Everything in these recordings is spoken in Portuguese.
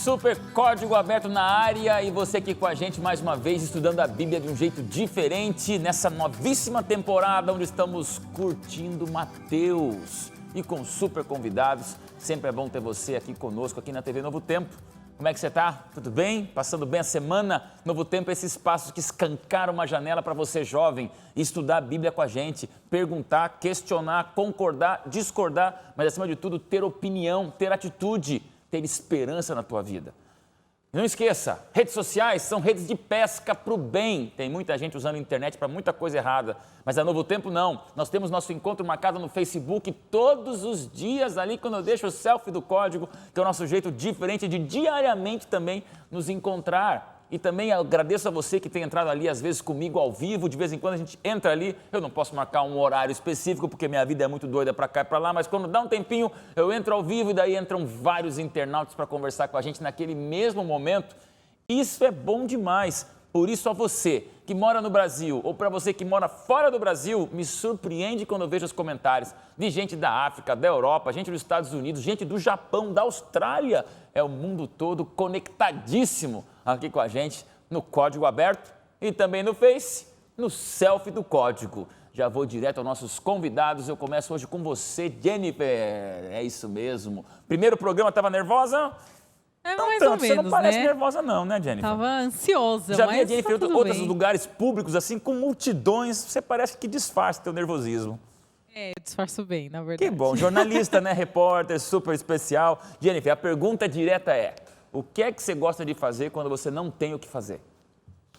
Super Código Aberto na área e você aqui com a gente mais uma vez estudando a Bíblia de um jeito diferente nessa novíssima temporada onde estamos curtindo Mateus e com super convidados. Sempre é bom ter você aqui conosco aqui na TV Novo Tempo. Como é que você está? Tudo bem? Passando bem a semana? Novo Tempo é esse espaço que escancara uma janela para você jovem estudar a Bíblia com a gente, perguntar, questionar, concordar, discordar, mas acima de tudo ter opinião, ter atitude, ter esperança na tua vida. Não esqueça, redes sociais são redes de pesca para o bem. Tem muita gente usando a internet para muita coisa errada, mas a Novo Tempo não. Nós temos nosso encontro marcado no Facebook todos os dias ali quando eu deixo o selfie do código, que é o nosso jeito diferente de diariamente também nos encontrar. E também agradeço a você que tem entrado ali às vezes comigo ao vivo, de vez em quando a gente entra ali, eu não posso marcar um horário específico porque minha vida é muito doida para cá e para lá, mas quando dá um tempinho eu entro ao vivo e daí entram vários internautas para conversar com a gente naquele mesmo momento. Isso é bom demais, por isso a você que mora no Brasil ou para você que mora fora do Brasil, me surpreende quando eu vejo os comentários de gente da África, da Europa, gente dos Estados Unidos, gente do Japão, da Austrália, é o mundo todo conectadíssimo aqui com a gente no Código Aberto e também no Face, no selfie do código. Já vou direto aos nossos convidados, eu começo hoje com você, Jennifer. É isso mesmo. Primeiro programa, estava nervosa? É Não mais tanto, ou menos, você não parece né? nervosa não, né, Jennifer? Tava ansiosa, Já mas vi a Jennifer tá em tudo outros bem. lugares públicos, assim, com multidões, você parece que disfarça teu nervosismo. É, eu disfarço bem, na verdade. Que bom, jornalista, né, repórter, super especial. Jennifer, a pergunta direta é, o que é que você gosta de fazer quando você não tem o que fazer?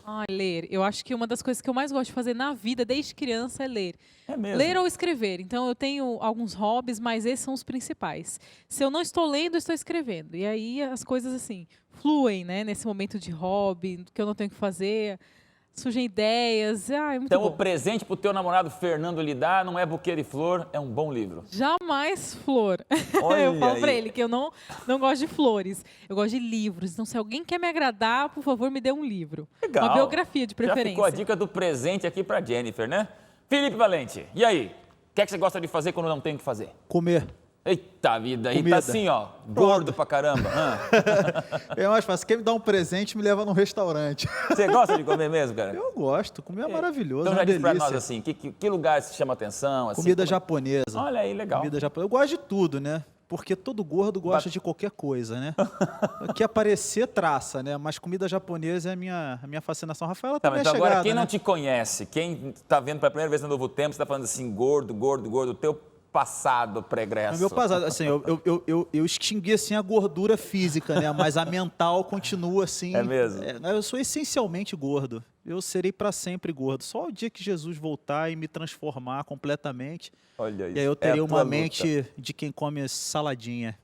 Ah, ler. Eu acho que uma das coisas que eu mais gosto de fazer na vida, desde criança, é ler. É mesmo? Ler ou escrever. Então, eu tenho alguns hobbies, mas esses são os principais. Se eu não estou lendo, eu estou escrevendo. E aí, as coisas, assim, fluem, né? Nesse momento de hobby, que eu não tenho o que fazer, surgem ideias. Ah, é muito Então, bom. o presente pro teu namorado Fernando lhe dá não é buquê de flor, é um bom livro. Jamais flor. Olha Eu falo pra aí. ele que eu não gosto de flores. Eu gosto de livros. Então, se alguém quer me agradar, por favor, me dê um livro. Legal. Uma biografia, de Já preferência. ficou a dica do presente aqui pra Jennifer, né? Felipe Valente, e aí? O que é que você gosta de fazer quando não tem o que fazer? Comer. Eita vida, aí tá Comida. assim, ó, gordo pra caramba. É mais fácil. Quem me dá um presente me leva num restaurante. Você gosta de comer mesmo, cara? Eu gosto. Comer é maravilhoso. Então é já uma diz pra delícia. nós assim, que lugar se chama atenção? Assim, Comida como é- japonesa. Olha aí, legal. Comida japonesa. Eu gosto de tudo, né? Porque todo gordo gosta de qualquer coisa, né? O que aparecer, traça, né? Mas comida japonesa é a minha fascinação. Rafaela Tá, também mas é então agora, chegada, quem né? não te conhece, quem tá vendo pela primeira vez no Novo Tempo, você tá falando assim, gordo, gordo, gordo, o teu passado pregresso. No meu passado, assim, eu extingui, assim, a gordura física, né? Mas a mental continua, assim... É mesmo? Eu sou essencialmente gordo. Eu serei para sempre gordo. Só o dia que Jesus voltar e me transformar completamente. Olha isso. E aí eu é teria a tua uma luta. mente de quem come saladinha.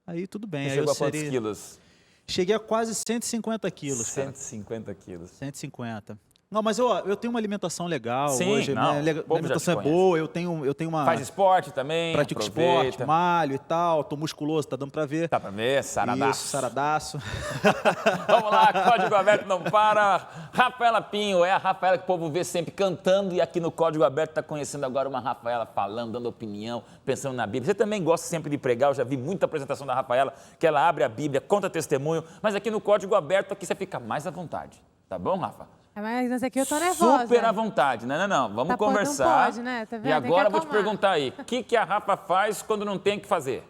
Aí tudo bem. Você Aí chegou eu a quantos seria... quilos? Cheguei a quase 150 quilos, cara. 150 quilos. 150. Não, mas eu tenho uma alimentação legal Sim, hoje. não, Minha o povo já alimentação te é conhece. boa, eu tenho uma... Faz esporte também, Pratico aproveita. esporte, malho e tal, tô musculoso, tá dando pra ver. Dá pra ver, saradaço. Isso, saradaço. Vamos lá, Código Aberto não para. Rafaela Pinho, é a Rafaela que o povo vê sempre cantando e aqui no Código Aberto está conhecendo agora uma Rafaela falando, dando opinião, pensando na Bíblia. Você também gosta sempre de pregar, eu já vi muita apresentação da Rafaela, que ela abre a Bíblia, conta testemunho, mas aqui no Código Aberto aqui você fica mais à vontade. Tá bom, Rafa? Mas nessa aqui eu tô nervosa. Super à vontade. Não. Vamos Tá, pô, não conversar. pode, né? Tá vendo? E Tem que agora eu vou te acalmar. perguntar aí, o que a Rafa faz quando não tem o que fazer?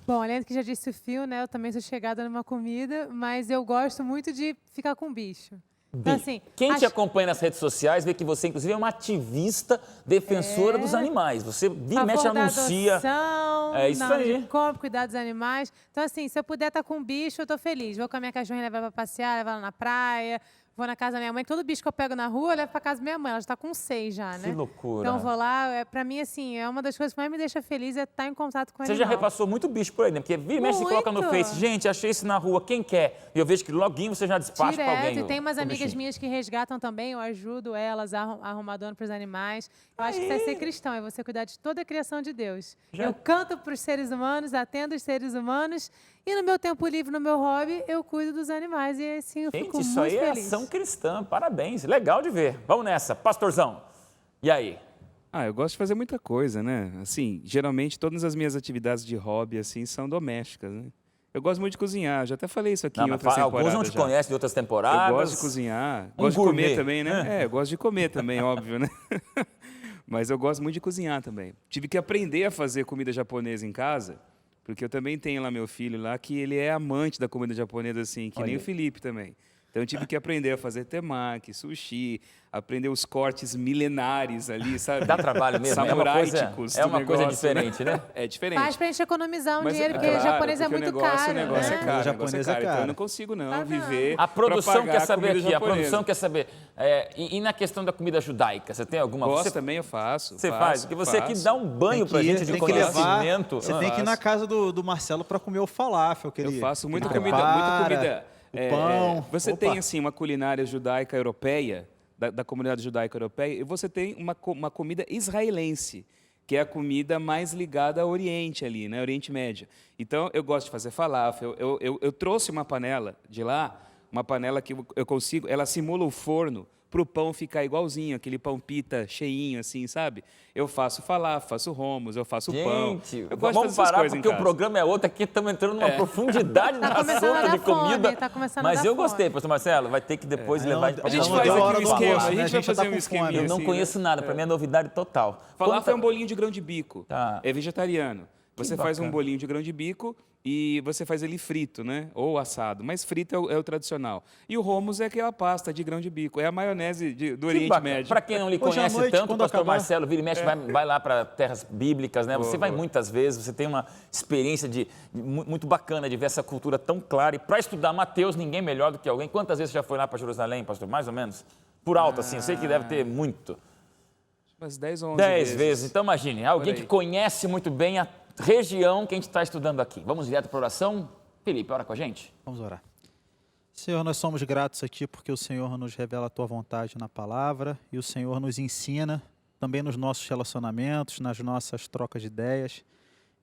Bom, além do que já disse o Fio, né? Eu também sou chegada numa comida, mas eu gosto muito de ficar com bicho. Então, assim, Quem te acho- acompanha nas redes sociais vê que você, inclusive, é uma ativista defensora dos animais. Você vira e mexe, favor da anuncia. adoção, É isso na hora aí. de compra, cuidar dos animais. Então, assim, se eu puder estar com um bicho, eu tô feliz. Vou com a minha cachorrinha, levar ela pra passear, levar ela na praia. Vou na casa da minha mãe. Todo bicho que eu pego na rua, eu levo pra casa da minha mãe. Ela já tá com 6 já, né? Que loucura. Então, eu vou lá. Pra mim, assim, é uma das coisas que mais me deixa feliz é estar em contato com o Você animal. já repassou muito bicho por aí, né? Porque vira e mexe, você coloca no Muito. Face, gente, achei isso na rua, quem quer? E eu vejo que loguinho você já despacha pra alguém. Direto, e tem umas o amigas bichinho. minhas que resgatam também, eu ajudo elas a arrumar dono para os animais. Eu acho que isso é ser cristão, é você cuidar de toda a criação de Deus. Já- Eu canto para os seres humanos, atendo os seres humanos, e no meu tempo livre, no meu hobby, eu cuido dos animais. E assim eu fico Gente, isso muito aí é feliz. ação cristã, parabéns, legal de ver. Vamos nessa, pastorzão. E aí? Eu gosto de fazer muita coisa, né? Assim, geralmente todas as minhas atividades de hobby assim são domésticas, né? Eu gosto muito de cozinhar, já até falei isso aqui Não, em mas outras temporadas. alguns não te já. conhecem de outras temporadas. Eu gosto de cozinhar, Um gosto de gourmet. comer também, né? Eu gosto de comer também, óbvio, né? Mas eu gosto muito de cozinhar também. Tive que aprender a fazer comida japonesa em casa, porque eu também tenho lá meu filho lá, que ele é amante da comida japonesa, assim, que nem Olha. o Felipe também. Então eu tive que aprender a fazer temaki, sushi, aprender os cortes milenares ali, sabe? Dá trabalho mesmo, Samuráicos é uma do coisa negócio, diferente, né? É diferente. Faz pra gente economizar um Mas dinheiro, é porque o claro, japonês é porque muito o negócio, caro, O negócio né? é caro, O japonês é caro. Então eu não consigo não Ah, não. viver A produção pra pagar quer saber comida aqui, a japonesa. produção quer saber. E na questão da comida judaica, você tem alguma Gosto você, também, eu faço. você faço, faz? Porque você aqui faço. dá um banho pra gente de tem que levar, conhecimento. você tem que ir na casa do Marcelo para comer o falafel que Eu ele faço muita ele comida, prepara, o pão. Você Opa. tem assim uma culinária judaica europeia, da comunidade judaica europeia, e você tem uma comida israelense, que é a comida mais ligada ao Oriente ali, né, Oriente Médio. Então eu gosto de fazer falafel. Eu trouxe uma panela de lá, uma panela que eu consigo, ela simula o forno para o pão ficar igualzinho, aquele pão pita cheinho assim, sabe? Eu faço falafel, faço hummus, eu faço pão. Gente, Eu gosto de vamos fazer essas parar coisas em porque o casa. programa é outro, aqui estamos entrando numa profundidade Tá na começando a assunto dar de comida. fome, tá começando a Mas dar eu fome. gostei, pastor Marcelo, vai ter que depois levar A A gente não faz deu a aqui hora um do esquema, almoço, a né? gente vai já tá fazer um com esqueminha. fome. Eu não assim, conheço né? nada, para mim é novidade total. Falafel é um bolinho de grão de bico. Tá. É vegetariano. Você faz um bacana. bolinho de grão de bico e você faz ele frito, né? Ou assado. Mas frito é o tradicional. E o hummus é aquela pasta de grão de bico. É a maionese do Oriente Médio. Para quem não lhe Hoje à conhece noite, tanto, o quando pastor acabar- Marcelo vira e mexe, vai lá para terras bíblicas, né? Você vai muitas vezes, você tem uma experiência muito bacana de ver essa cultura tão clara. E para estudar Mateus, ninguém melhor do que alguém. Quantas vezes você já foi lá para Jerusalém, pastor? Mais ou menos? Por alto, assim. Eu sei que deve ter muito. Umas 10 ou 11 10 vezes. Então imagine, alguém Por aí. que conhece muito bem a região que a gente está estudando aqui. Vamos direto para a oração? Felipe, ora com a gente. Vamos orar. Senhor, nós somos gratos a Ti porque o Senhor nos revela a Tua vontade na palavra e o Senhor nos ensina também nos nossos relacionamentos, nas nossas trocas de ideias.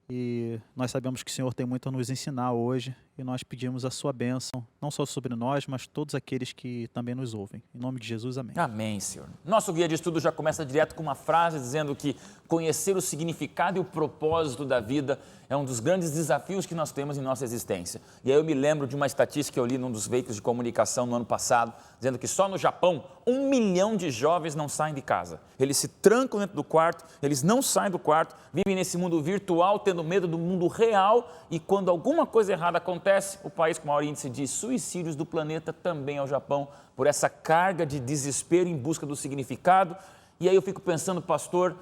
E nós sabemos que o Senhor tem muito a nos ensinar hoje e nós pedimos a Sua bênção, não só sobre nós, mas todos aqueles que também nos ouvem. Em nome de Jesus, amém. Amém, Senhor. Nosso guia de estudo já começa direto com uma frase dizendo que conhecer o significado e o propósito da vida é um dos grandes desafios que nós temos em nossa existência. E aí eu me lembro de uma estatística que eu li num dos veículos de comunicação no ano passado, dizendo que só no Japão 1 milhão de jovens não saem de casa. Eles se trancam dentro do quarto, eles não saem do quarto, vivem nesse mundo virtual, tendo medo do mundo real, e quando alguma coisa errada acontece, o país com maior índice de suicídios do planeta também é o Japão, por essa carga de desespero em busca do significado. E aí eu fico pensando, pastor,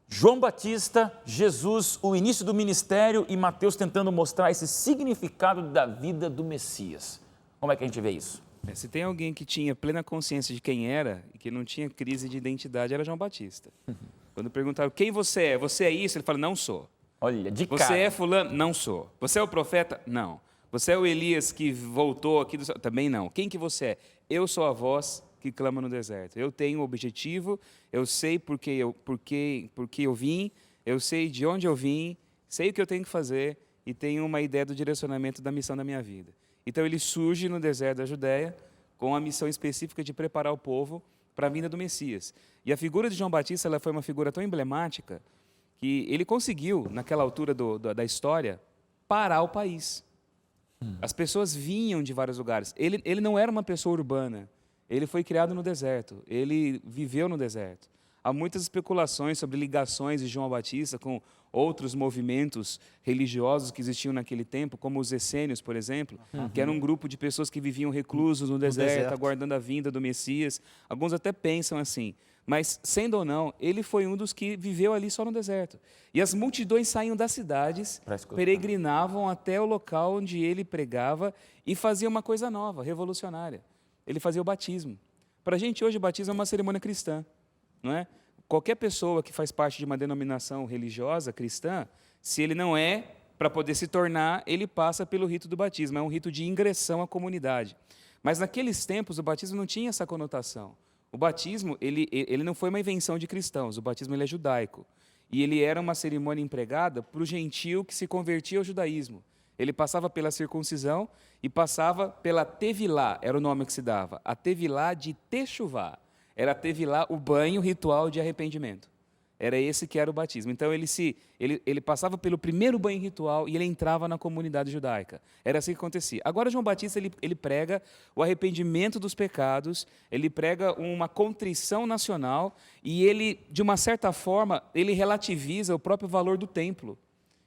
João Batista, Jesus, o início do ministério e Mateus tentando mostrar esse significado da vida do Messias. Como é que a gente vê isso? Se tem alguém que tinha plena consciência de quem era e que não tinha crise de identidade, era João Batista. Quando perguntaram quem você é isso? Ele fala, não sou. Olha, de Você cara. é fulano? Não sou. Você é o profeta? Não. Você é o Elias que voltou aqui do céu? Também não. Quem que você é? Eu sou a voz que clama no deserto. Eu tenho um objetivo, eu sei por que eu vim, eu sei de onde eu vim, sei o que eu tenho que fazer e tenho uma ideia do direcionamento da missão da minha vida. Então ele surge no deserto da Judéia com a missão específica de preparar o povo para a vinda do Messias. E a figura de João Batista ela foi uma figura tão emblemática que ele conseguiu, naquela altura da história, parar o país. As pessoas vinham de vários lugares. Ele não era uma pessoa urbana. Ele foi criado no deserto. Ele viveu no deserto. Há muitas especulações sobre ligações de João Batista com outros movimentos religiosos que existiam naquele tempo, como os essênios, por exemplo, que era um grupo de pessoas que viviam reclusos no deserto, aguardando a vinda do Messias. Alguns até pensam assim. Mas, sendo ou não, ele foi um dos que viveu ali só no deserto. E as multidões saíam das cidades, peregrinavam até o local onde ele pregava e fazia uma coisa nova, revolucionária. Ele fazia o batismo. Para a gente, hoje, o batismo é uma cerimônia cristã, não é? Qualquer pessoa que faz parte de uma denominação religiosa cristã, se ele não é, para poder se tornar, ele passa pelo rito do batismo. É um rito de ingressão à comunidade. Mas, naqueles tempos, o batismo não tinha essa conotação. O batismo, ele não foi uma invenção de cristãos, o batismo ele é judaico. E ele era uma cerimônia empregada para o gentio que se convertia ao judaísmo. Ele passava pela circuncisão e passava pela tevilá, era o nome que se dava, a tevilá de Techuvá. Era a tevilá, o banho ritual de arrependimento. Era esse que era o batismo. Então ele passava pelo primeiro banho ritual e ele entrava na comunidade judaica. Era assim que acontecia. Agora João Batista ele prega o arrependimento dos pecados, ele prega uma contrição nacional e ele, de uma certa forma, ele relativiza o próprio valor do templo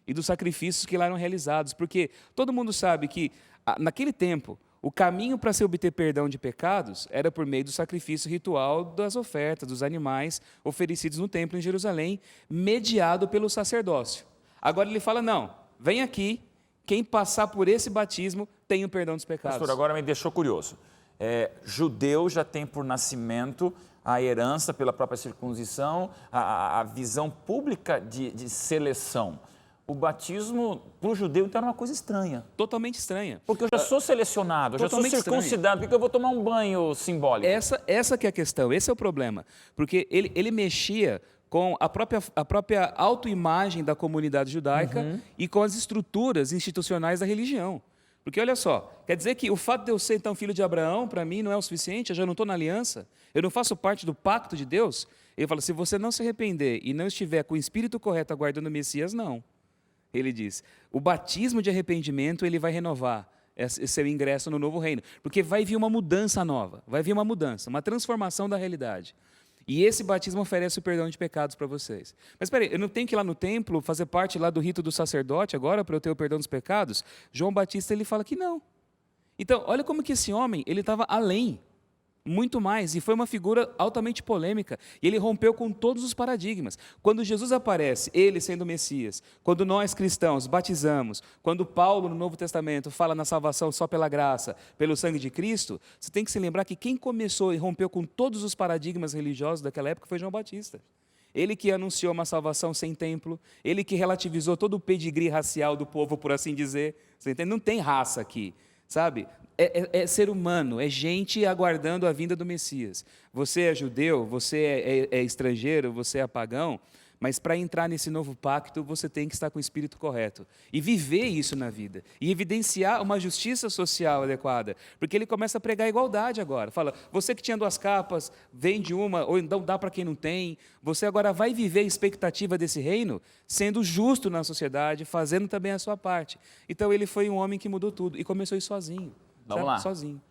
e dos sacrifícios que lá eram realizados. Porque todo mundo sabe que, naquele tempo, o caminho para se obter perdão de pecados era por meio do sacrifício ritual das ofertas, dos animais oferecidos no templo em Jerusalém, mediado pelo sacerdócio. Agora ele fala, não, vem aqui, quem passar por esse batismo tem o perdão dos pecados. Pastor, agora me deixou curioso. Judeu já tem por nascimento a herança pela própria circuncisão, a visão pública de seleção. O batismo, para o judeu, então, era uma coisa estranha. Totalmente estranha. Porque eu já sou selecionado, eu já sou Totalmente circuncidado, por que eu vou tomar um banho simbólico? Essa que é a questão, esse é o problema. Porque ele mexia com a própria autoimagem da comunidade judaica e com as estruturas institucionais da religião. Porque olha só, quer dizer que o fato de eu ser então filho de Abraão, para mim, não é o suficiente, eu já não estou na aliança, eu não faço parte do pacto de Deus? Ele fala, se você não se arrepender e não estiver com o espírito correto aguardando o Messias, não. Ele diz, o batismo de arrependimento ele vai renovar seu ingresso no novo reino, porque vai vir uma mudança nova, vai vir uma mudança, uma transformação da realidade. E esse batismo oferece o perdão de pecados para vocês. Mas espera aí, eu não tenho que ir lá no templo, fazer parte lá do rito do sacerdote agora para eu ter o perdão dos pecados? João Batista ele fala que não. Então, olha como que esse homem ele estava além. Muito mais, e foi uma figura altamente polêmica, e ele rompeu com todos os paradigmas. Quando Jesus aparece, ele sendo o Messias, quando nós cristãos batizamos, quando Paulo no Novo Testamento fala na salvação só pela graça, pelo sangue de Cristo, você tem que se lembrar que quem começou e rompeu com todos os paradigmas religiosos daquela época foi João Batista. Ele que anunciou uma salvação sem templo, ele que relativizou todo o pedigree racial do povo, por assim dizer. Você entende? Não tem raça aqui, sabe? É ser humano, é gente aguardando a vinda do Messias. Você é judeu, você é estrangeiro, você é pagão, mas para entrar nesse novo pacto, você tem que estar com o espírito correto. E viver isso na vida. E evidenciar uma justiça social adequada. Porque ele começa a pregar a igualdade agora. Fala, você que tinha 2 capas, vende uma, ou então dá para quem não tem. Você agora vai viver a expectativa desse reino, sendo justo na sociedade, fazendo também a sua parte. Então ele foi um homem que mudou tudo e começou isso sozinho. Vamos lá. Sozinho.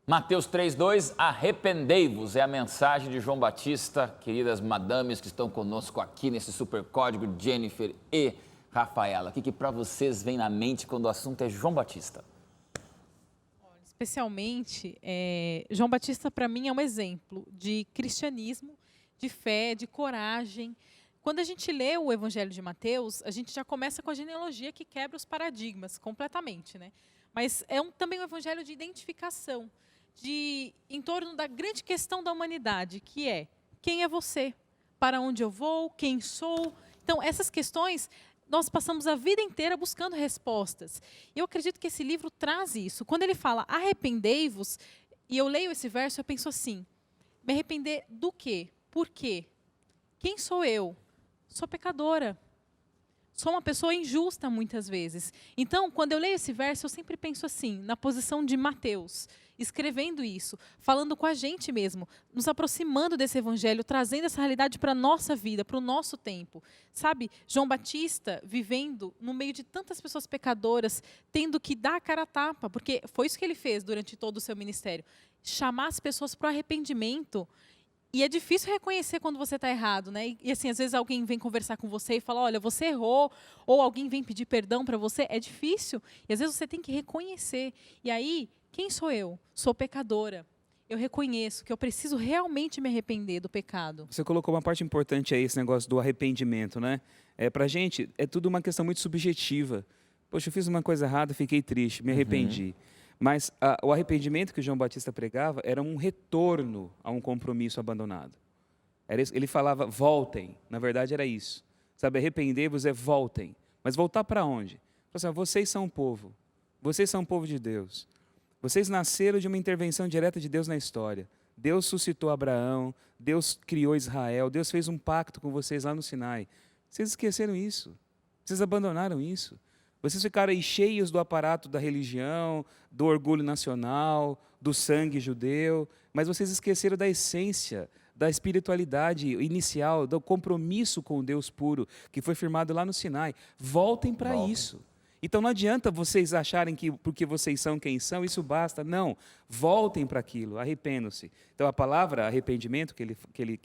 Mateus 3,2, arrependei-vos, é a mensagem de João Batista. Queridas madames que estão conosco aqui nesse super código, Jennifer e Rafaela, o que para vocês vem na mente quando o assunto é João Batista? Especialmente, João Batista, para mim, é um exemplo de cristianismo, de fé, de coragem. Quando a gente lê o Evangelho de Mateus, a gente já começa com a genealogia que quebra os paradigmas completamente, né? Mas é também um evangelho de identificação, em torno da grande questão da humanidade, que é, quem é você? Para onde eu vou? Quem sou? Então, essas questões, nós passamos a vida inteira buscando respostas. E eu acredito que esse livro traz isso. Quando ele fala, arrependei-vos, e eu leio esse verso, eu penso assim, me arrepender do quê? Por quê? Quem sou eu? Sou pecadora. Sou uma pessoa injusta muitas vezes. Então, quando eu leio esse verso, eu sempre penso assim, na posição de Mateus, escrevendo isso, falando com a gente mesmo, nos aproximando desse evangelho, trazendo essa realidade para a nossa vida, para o nosso tempo. Sabe, João Batista vivendo no meio de tantas pessoas pecadoras, tendo que dar a cara a tapa, porque foi isso que ele fez durante todo o seu ministério, chamar as pessoas para o arrependimento. E é difícil reconhecer quando você está errado, né? E assim, às vezes alguém vem conversar com você e fala, olha, você errou, ou alguém vem pedir perdão para você, é difícil. E às vezes você tem que reconhecer. E aí, quem sou eu? Sou pecadora. Eu reconheço que eu preciso realmente me arrepender do pecado. Você colocou uma parte importante aí, esse negócio do arrependimento, né? Pra gente, é tudo uma questão muito subjetiva. Poxa, eu fiz uma coisa errada, fiquei triste, me arrependi. Mas o arrependimento que João Batista pregava era um retorno a um compromisso abandonado. Ele falava, voltem. Na verdade, era isso. Sabe, arrepender-vos é voltem. Mas voltar para onde? Assim, vocês são um povo. Vocês são um povo de Deus. Vocês nasceram de uma intervenção direta de Deus na história. Deus suscitou Abraão, Deus criou Israel, Deus fez um pacto com vocês lá no Sinai. Vocês esqueceram isso. Vocês abandonaram isso. Vocês ficaram aí cheios do aparato da religião, do orgulho nacional, do sangue judeu, mas vocês esqueceram da essência da espiritualidade inicial, do compromisso com o Deus puro, que foi firmado lá no Sinai. Voltem para isso. Então não adianta vocês acharem que porque vocês são quem são, isso basta. Não, voltem para aquilo, arrependam-se. Então a palavra arrependimento que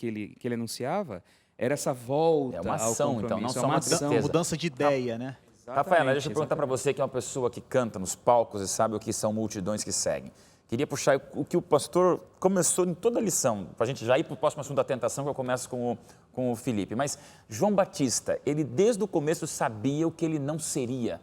ele anunciava era essa volta É uma ação, ao compromisso. então, não é só uma uma ação. tristeza. Mudança de ideia, né? Rafaela, deixa eu perguntar para você, que é uma pessoa que canta nos palcos e sabe o que são multidões que seguem. Queria puxar o que o pastor começou em toda a lição, para a gente já ir para o próximo assunto da tentação, que eu começo com o Felipe. Mas João Batista, ele desde o começo sabia o que ele não seria.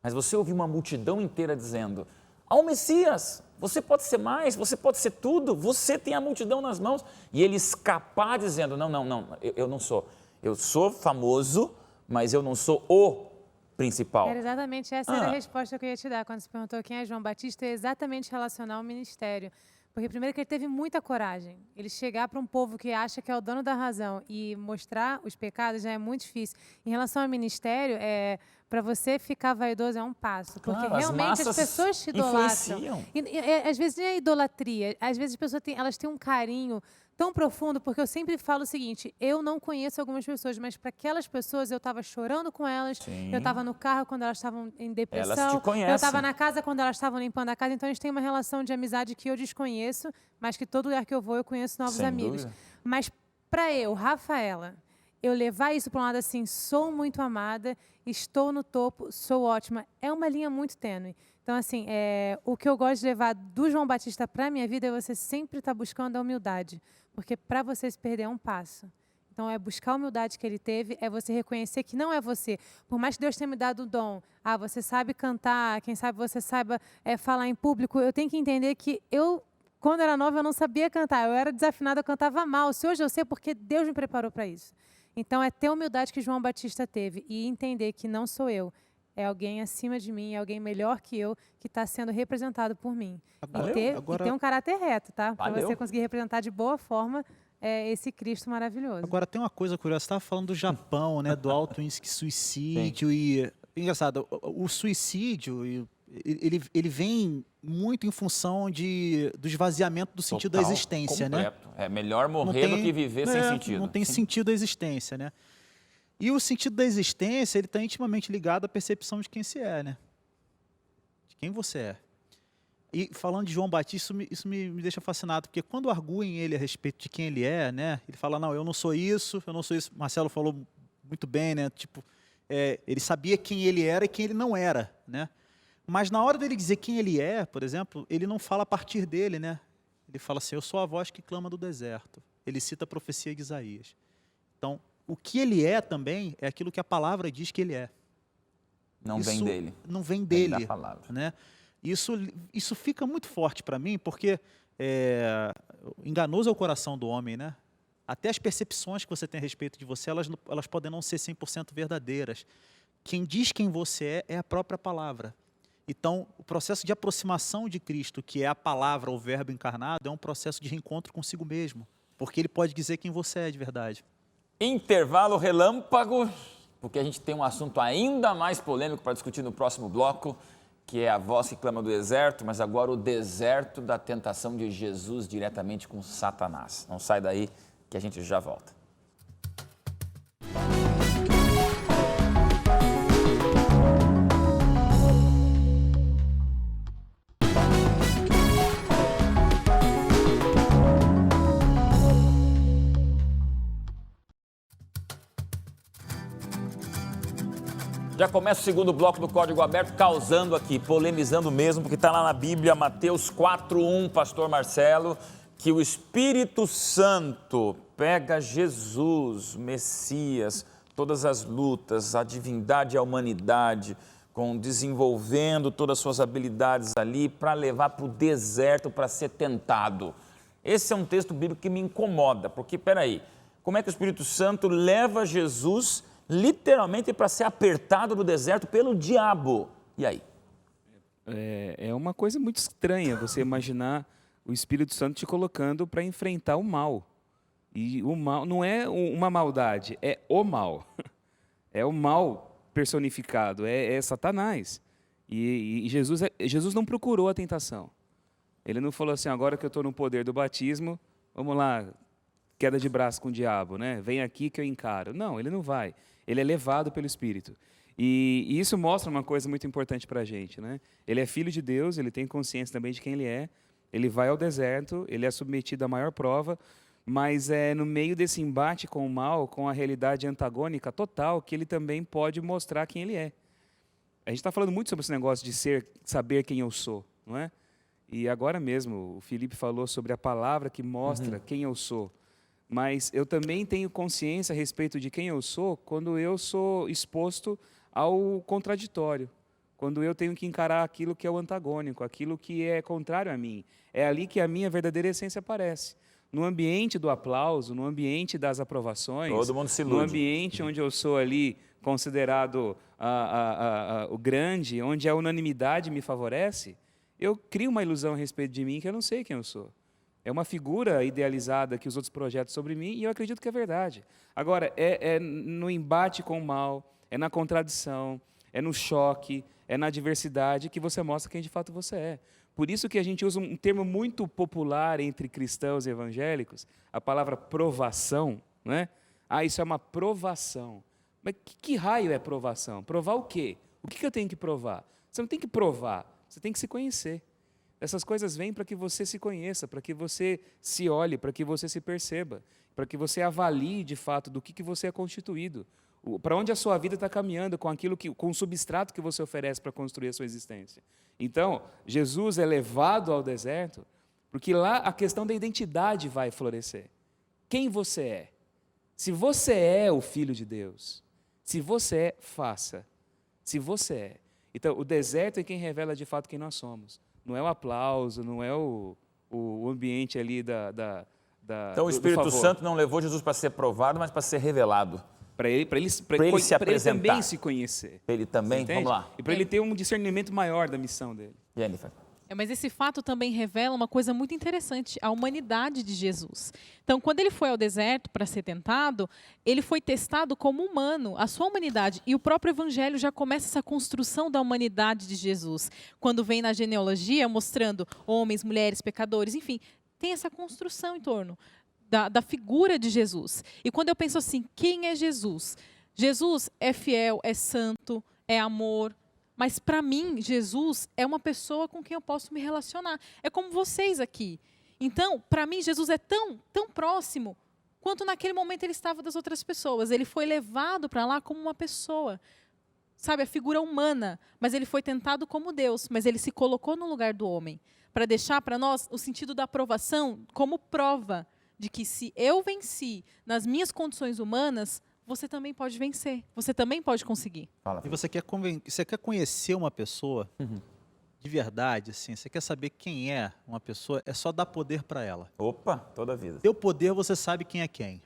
Mas você ouviu uma multidão inteira dizendo: ao Messias, você pode ser mais, você pode ser tudo, você tem a multidão nas mãos. E ele escapar dizendo: não, eu não sou. Eu sou famoso, mas eu não sou o principal. Era exatamente essa era a resposta que eu ia te dar quando você perguntou quem é João Batista, é exatamente relacionar ao ministério. Porque primeiro que ele teve muita coragem. Ele chegar para um povo que acha que é o dono da razão e mostrar os pecados já é muito difícil. Em relação ao ministério, para você ficar vaidoso é um passo. Porque Claro, as realmente as massas pessoas te idolatram. influenciam. Às vezes não é idolatria. Às vezes as pessoas elas têm um carinho tão profundo, porque eu sempre falo o seguinte: eu não conheço algumas pessoas, mas para aquelas pessoas eu estava chorando com elas, Sim. eu estava no carro quando elas estavam em depressão, Elas te conhecem. eu estava na casa quando elas estavam limpando a casa, então a gente tem uma relação de amizade que eu desconheço, mas que todo lugar que eu vou eu conheço novos Sem amigos. dúvida. Mas para eu, Rafaela, eu levar isso para um lado assim, sou muito amada, estou no topo, sou ótima, é uma linha muito tênue. Então, assim, o que eu gosto de levar do João Batista para a minha vida é você sempre estar buscando a humildade. Porque para você se perder é um passo. Então, é buscar a humildade que ele teve, é você reconhecer que não é você. Por mais que Deus tenha me dado o dom, você sabe cantar, quem sabe você saiba falar em público, eu tenho que entender que quando era nova, eu não sabia cantar. Eu era desafinada, eu cantava mal. Se hoje eu sei, porque Deus me preparou para isso. Então, é ter a humildade que João Batista teve e entender que não sou eu. É alguém acima de mim, é alguém melhor que eu, que está sendo representado por mim. Valeu. E ter um caráter reto, tá? Para Valeu. você conseguir representar de boa forma esse Cristo maravilhoso. Agora, tem uma coisa curiosa, você estava falando do Japão, né, do alto índice de suicídio e... Engraçado, o suicídio, ele vem muito em função do esvaziamento do sentido da Total, existência, completo. né? É melhor morrer do que viver sem sentido. Não tem sentido a existência, né? E o sentido da existência, ele está intimamente ligado à percepção de quem se é, né? De quem você é. E falando de João Batista, isso me deixa fascinado, porque quando arguem ele a respeito de quem ele é, né? Ele fala: não, eu não sou isso, eu não sou isso. Marcelo falou muito bem, né? Tipo, ele sabia quem ele era e quem ele não era, né? Mas na hora dele dizer quem ele é, por exemplo, ele não fala a partir dele, né? Ele fala assim: eu sou a voz que clama do deserto. Ele cita a profecia de Isaías. Então, o que ele é também é aquilo que a palavra diz que ele é. Não vem dele. Não vem Vem dele. da palavra. Né? Isso fica muito forte para mim, porque enganoso é o coração do homem, né? Até as percepções que você tem a respeito de você, elas podem não ser 100% verdadeiras. Quem diz quem você é a própria palavra. Então, o processo de aproximação de Cristo, que é a palavra, o verbo encarnado, é um processo de reencontro consigo mesmo, porque ele pode dizer quem você é de verdade. Intervalo relâmpago, porque a gente tem um assunto ainda mais polêmico para discutir no próximo bloco, que é a voz que clama do deserto, mas agora o deserto da tentação de Jesus diretamente com Satanás. Não sai daí que a gente já volta. Já começa o segundo bloco do Código Aberto, causando aqui, polemizando mesmo, porque está lá na Bíblia, Mateus 4:1, pastor Marcelo, que o Espírito Santo pega Jesus, Messias, todas as lutas, a divindade e a humanidade, desenvolvendo todas as suas habilidades ali para levar para o deserto para ser tentado. Esse é um texto bíblico que me incomoda, porque, peraí, como é que o Espírito Santo leva Jesus literalmente para ser apertado no deserto pelo diabo? E aí? É uma coisa muito estranha você imaginar o Espírito Santo te colocando para enfrentar o mal. E o mal não é uma maldade, é o mal. É o mal personificado, é Satanás. E Jesus não procurou a tentação. Ele não falou assim: agora que eu estou no poder do batismo, vamos lá, queda de braço com o diabo, né? Vem aqui que eu encaro. Não, ele não vai. Ele é levado pelo Espírito. E isso mostra uma coisa muito importante para a gente, né? Ele é filho de Deus, ele tem consciência também de quem ele é. Ele vai ao deserto, ele é submetido à maior prova, mas é no meio desse embate com o mal, com a realidade antagônica total, que ele também pode mostrar quem ele é. A gente está falando muito sobre esse negócio de saber quem eu sou, não é? E agora mesmo, o Felipe falou sobre a palavra que mostra quem eu sou. Mas eu também tenho consciência a respeito de quem eu sou quando eu sou exposto ao contraditório. Quando eu tenho que encarar aquilo que é o antagônico, aquilo que é contrário a mim. É ali que a minha verdadeira essência aparece. No ambiente do aplauso, no ambiente das aprovações, Todo mundo se ilude. no ambiente onde eu sou ali considerado o grande, onde a unanimidade me favorece, eu crio uma ilusão a respeito de mim que eu não sei quem eu sou. É uma figura idealizada que os outros projetam sobre mim e eu acredito que é verdade. Agora, é no embate com o mal, é na contradição, é no choque, é na adversidade que você mostra quem de fato você é. Por isso que a gente usa um termo muito popular entre cristãos e evangélicos, a palavra provação, né? Ah, isso é uma provação. Mas que raio é provação? Provar o quê? O que eu tenho que provar? Você não tem que provar, você tem que se conhecer. Essas coisas vêm para que você se conheça, para que você se olhe, para que você se perceba, para que você avalie de fato do que você é constituído, para onde a sua vida está caminhando com o substrato que você oferece para construir a sua existência. Então, Jesus é levado ao deserto, porque lá a questão da identidade vai florescer. Quem você é? Se você é o Filho de Deus, se você é, faça. Se você é. Então, o deserto é quem revela de fato quem nós somos. Não é o aplauso, não é o ambiente ali Então, o Espírito Santo não levou Jesus para ser provado, mas para ser revelado. Para ele também se conhecer. Ele também, vamos lá. E para ele ter um discernimento maior da missão dele. Jennifer. Mas esse fato também revela uma coisa muito interessante, a humanidade de Jesus. Então, quando ele foi ao deserto para ser tentado, ele foi testado como humano, a sua humanidade. E o próprio Evangelho já começa essa construção da humanidade de Jesus. Quando vem na genealogia, mostrando homens, mulheres, pecadores, enfim, tem essa construção em torno da figura de Jesus. E quando eu penso assim, quem é Jesus? Jesus é fiel, é santo, é amor. Mas, para mim, Jesus é uma pessoa com quem eu posso me relacionar. É como vocês aqui. Então, para mim, Jesus é tão próximo quanto naquele momento ele estava das outras pessoas. Ele foi levado para lá como uma pessoa. Sabe, a figura humana. Mas ele foi tentado como Deus. Mas ele se colocou no lugar do homem. Para deixar para nós o sentido da aprovação como prova de que se eu venci nas minhas condições humanas, você também pode vencer, você também pode conseguir. E você quer conhecer uma pessoa de verdade, assim, você quer saber quem é uma pessoa, é só dar poder para ela. Opa, toda a vida. Deu poder, você sabe quem é quem.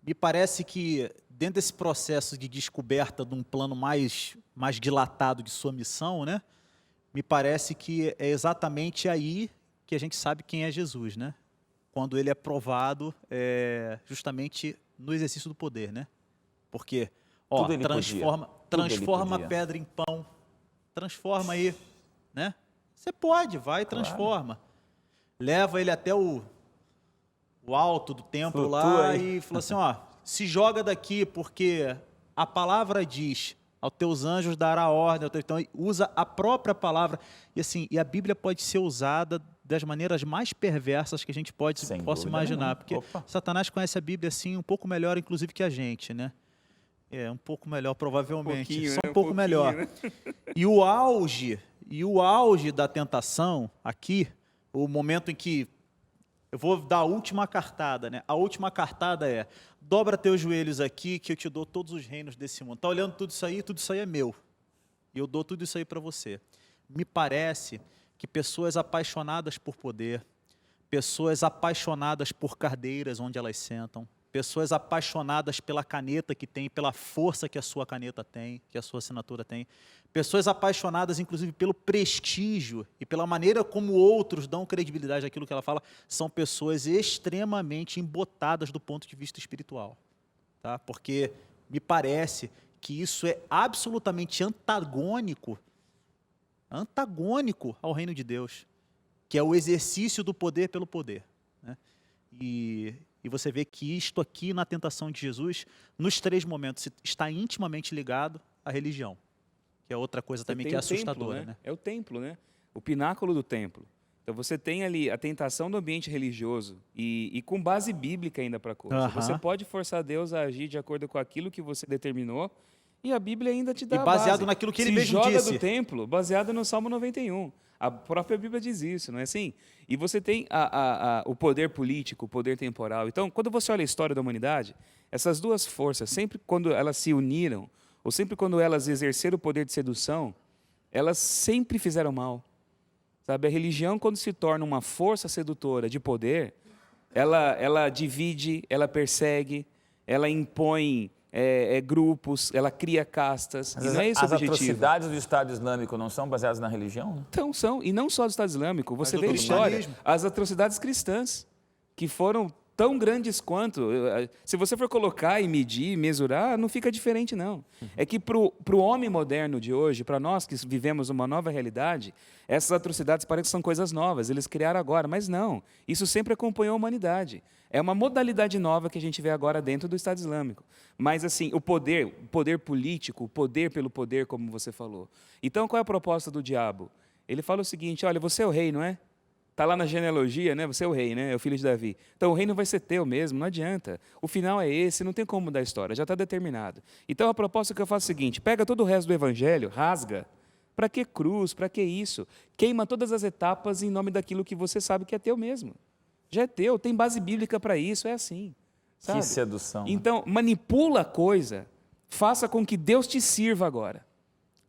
Me parece que dentro desse processo de descoberta de um plano mais dilatado de sua missão, né? Me parece que é exatamente aí que a gente sabe quem é Jesus, né? Quando ele é provado justamente no exercício do poder, né? Porque, ó, transforma a pedra em pão, transforma aí, né? Você pode, vai e transforma. Leva ele até o alto do templo lá e fala assim, ó, se joga daqui porque a palavra diz, aos teus anjos dará ordem, então usa a própria palavra. E assim, e a Bíblia pode ser usada das maneiras mais perversas que a gente possa imaginar, porque Satanás conhece a Bíblia assim um pouco melhor, inclusive, que a gente, né? Um pouco melhor, provavelmente, só um pouco melhor. Né? E o auge da tentação aqui, o momento em que eu vou dar a última cartada, né? A última cartada é: dobra teus joelhos aqui, que eu te dou todos os reinos desse mundo. Tá olhando tudo isso aí é meu. E eu dou tudo isso aí para você. Me parece que pessoas apaixonadas por poder, pessoas apaixonadas por cadeiras onde elas sentam, pessoas apaixonadas pela caneta que tem, pela força que a sua caneta tem, que a sua assinatura tem, pessoas apaixonadas, inclusive, pelo prestígio e pela maneira como outros dão credibilidade àquilo que ela fala, são pessoas extremamente embotadas do ponto de vista espiritual. Tá? Porque me parece que isso é absolutamente antagônico ao reino de Deus, que é o exercício do poder pelo poder. Né? E E você vê que isto aqui na tentação de Jesus, nos 3 momentos, está intimamente ligado à religião. Que é outra coisa também que é assustadora, né? É o templo, né? O pináculo do templo. Então você tem ali a tentação do ambiente religioso e com base bíblica ainda para a coisa. Você pode forçar Deus a agir de acordo com aquilo que você determinou e a Bíblia ainda te dá a base. E baseado naquilo que ele mesmo joga disse. do templo, baseado no Salmo 91. A própria Bíblia diz isso, não é assim? E você tem o poder político, o poder temporal. Então, quando você olha a história da humanidade, essas duas forças, sempre quando elas se uniram, ou sempre quando elas exerceram o poder de sedução, elas sempre fizeram mal. Sabe, a religião, quando se torna uma força sedutora de poder, ela divide, ela persegue, ela impõe grupos, ela cria castas. Mas e não é esse o as objetivo. atrocidades do Estado Islâmico não são baseadas na religião? Né? Então são, e não só do Estado Islâmico, você Mas vê do a história, cristianismo. as atrocidades cristãs, que foram tão grandes quanto. Se você for colocar e medir, mesurar, não fica diferente, não. É que para o homem moderno de hoje, para nós que vivemos uma nova realidade, essas atrocidades parecem que são coisas novas, eles criaram agora, mas não. Isso sempre acompanhou a humanidade. É uma modalidade nova que a gente vê agora dentro do Estado Islâmico. Mas, assim, o poder político, o poder pelo poder, como você falou. Então, qual é a proposta do diabo? Ele fala o seguinte: olha, você é o rei, não é? Está lá na genealogia, né? Você é o rei, né? É o filho de Davi. Então o reino vai ser teu mesmo, não adianta. O final é esse, não tem como mudar a história, já está determinado. Então a proposta que eu faço é a seguinte: pega todo o resto do evangelho, rasga. Para que cruz? Para que isso? Queima todas as etapas em nome daquilo que você sabe que é teu mesmo. Já é teu, tem base bíblica para isso, é assim. Sabe? Que sedução. Então, manipula a coisa, faça com que Deus te sirva agora.